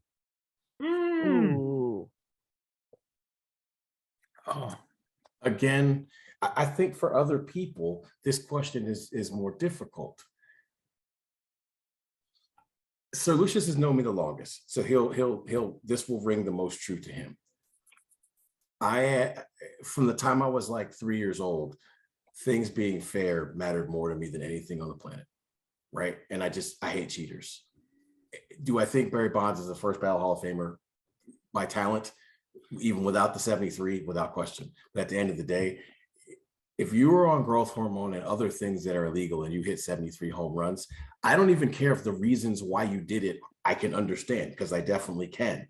Ooh. Oh, again, I think for other people, this question is more difficult. Sir Lucius has known me the longest, so he'll this will ring the most true to him. From the time I was like 3 years old, things being fair mattered more to me than anything on the planet, right? And I hate cheaters. Do I think Barry Bonds is the first ballot Hall of Famer by talent, even without the 73? Without question. But at the end of the day, if you were on growth hormone and other things that are illegal and you hit 73 home runs, I don't even care if the reasons why you did it, I can understand, because I definitely can.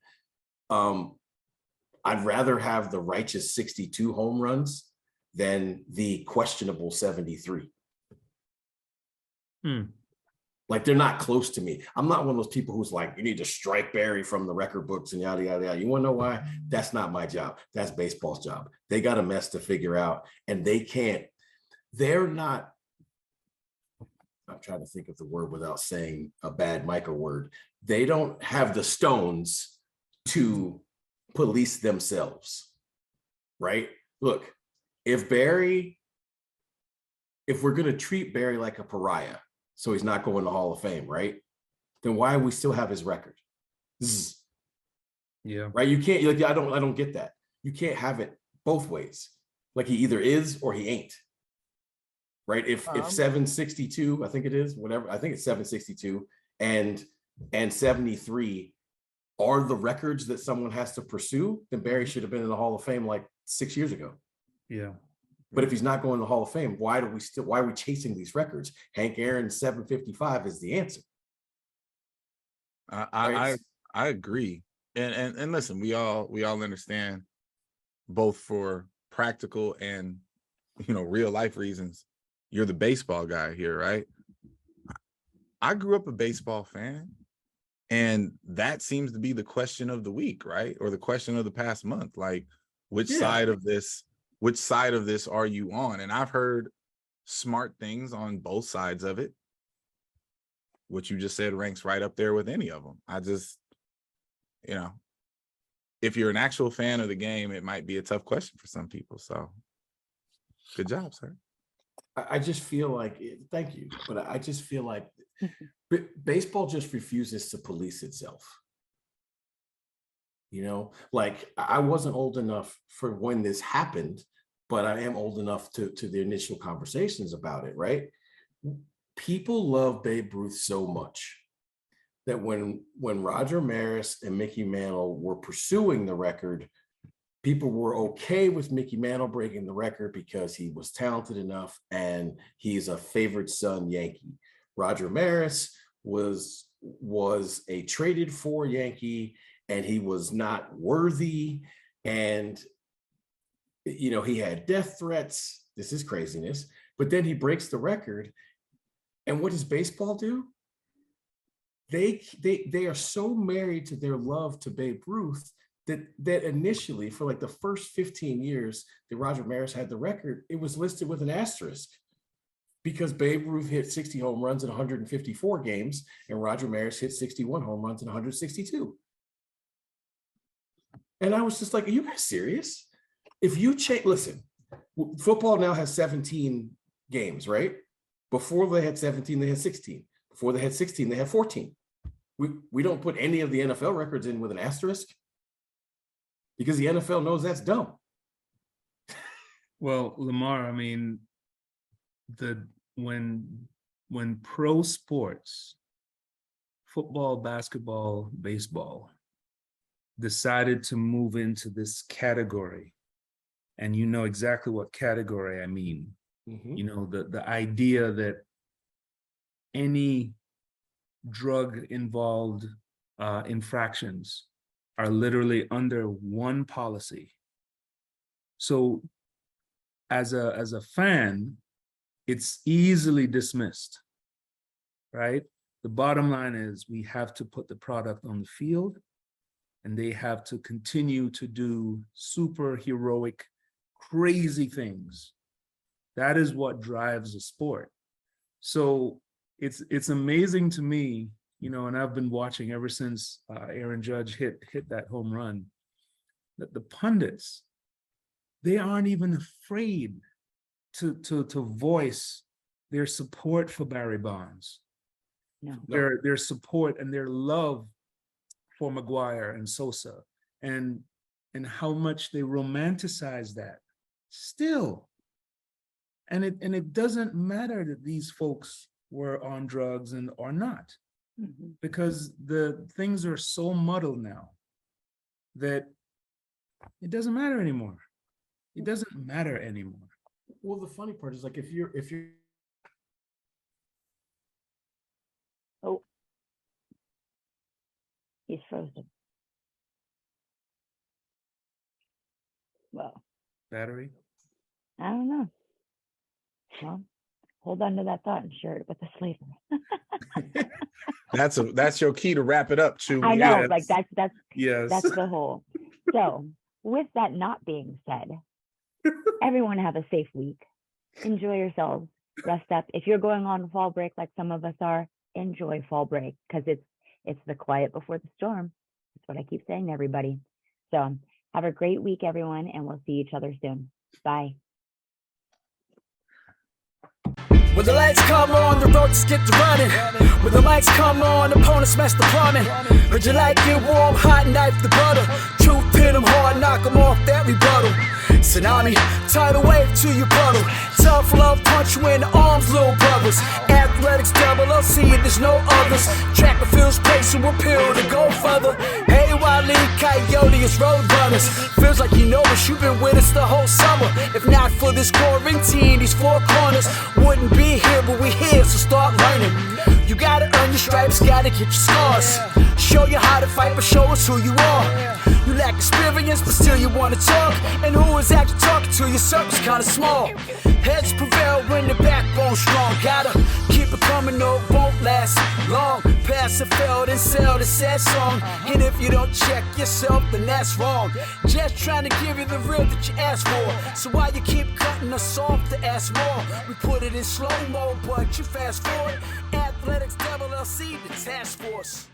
I'd rather have the righteous 62 home runs than the questionable 73. Like, they're not close to me. I'm not one of those people who's like, you need to strike Barry from the record books and yada, yada, yada. You want to know why? That's not my job. That's baseball's job. They got a mess to figure out, and they're not, I'm trying to think of the word without saying a bad Micah word. They don't have the stones to police themselves, right? Look, if we're going to treat Barry like a pariah, so he's not going to Hall of Fame, right? Then why do we still have his record? Yeah. Right. You can't, like, I don't get that. You can't have it both ways. Like, he either is or he ain't. Right. If 762, I think it is, whatever, I think it's 762 and 73 are the records that someone has to pursue, then Barry should have been in the Hall of Fame like 6 years ago. Yeah. But if he's not going to the Hall of Fame, why are we chasing these records? Hank Aaron's 755 is the answer. I agree. And listen, we all understand, both for practical and, real life reasons. You're the baseball guy here, right? I grew up a baseball fan, and that seems to be the question of the week, right? Or the question of the past month. Like, which side of this are you on? And I've heard smart things on both sides of it. What you just said ranks right up there with any of them. I just, if you're an actual fan of the game, it might be a tough question for some people. So good job, sir. I just feel like, thank you, but I just feel like baseball just refuses to police itself. Like, I wasn't old enough for when this happened, but I am old enough to the initial conversations about it, right? People love Babe Ruth so much that when Roger Maris and Mickey Mantle were pursuing the record, people were okay with Mickey Mantle breaking the record because he was talented enough and he's a favored son Yankee. Roger Maris was a traded for Yankee, and he was not worthy. And, he had death threats. This is craziness. But then he breaks the record. And what does baseball do? They are so married to their love to Babe Ruth that initially, for like the first 15 years that Roger Maris had the record, it was listed with an asterisk, because Babe Ruth hit 60 home runs in 154 games, and Roger Maris hit 61 home runs in 162. And I was just like, are you guys serious? If you listen, football now has 17 games, right? Before they had 17, they had 16. Before they had 16, they had 14. We don't put any of the NFL records in with an asterisk, because the NFL knows that's dumb. Well, Lamar, I mean, when pro sports, football, basketball, baseball, decided to move into this category, and you know exactly what category I mean. The idea that any drug involved infractions are literally under one policy. So as a fan, it's easily dismissed, right? The bottom line is we have to put the product on the field, and they have to continue to do super heroic, crazy things. That is what drives the sport. So it's amazing to me, and I've been watching ever since Aaron Judge hit that home run, that the pundits, they aren't even afraid to voice their support for Barry Bonds. No. their support and their love for McGuire and Sosa, and how much they romanticize that still. And it doesn't matter that these folks were on drugs and or not, because the things are so muddled now that it doesn't matter anymore. It doesn't matter anymore. Well, the funny part is, like, if you're Oh, he's frozen. Well, Battery. I don't know. Well, hold on to that thought and share it with us later. That's your key to wrap it up, Chew. I know, Yes. like that's Yes. the whole. So, with that not being said, everyone have a safe week. Enjoy yourselves. Rest up. If you're going on fall break like some of us are, enjoy fall break, because it's the quiet before the storm. That's what I keep saying to everybody. So have a great week, everyone, and we'll see each other soon. Bye. When the lights come on, the road just get to running. When the lights come on, opponents smash the plumbing. Heard you like it warm, hot, knife the butter. Truth hit them hard, knock them off that rebuttal. Tsunami, tidal wave to your puddle. Tough love punch you in the arms, little brothers. Athletics LLC, there's no others. Track and field's pacing, we're peeled to go further. Hey, Wile E. Coyote, it's road runners. Feels like you know us, you've been with us the whole summer. If not for this quarantine, these four corners wouldn't be here, but we here, so start learning. You gotta earn your stripes, gotta get your scars. Show you how to fight, but show us who you are. You lack experience, but still you wanna talk. And who is actually talking to you? Circle's kinda small. Heads prevail when the backbone's strong. Gotta keep it coming, no, it won't last long. Pass it, failed, and sell the sad song. And if you don't check yourself, then that's wrong. Just trying to give you the real that you asked for. So why you keep cutting us off to ask more? We put it in slow-mo, but you fast forward. Athletics LLC, the task force.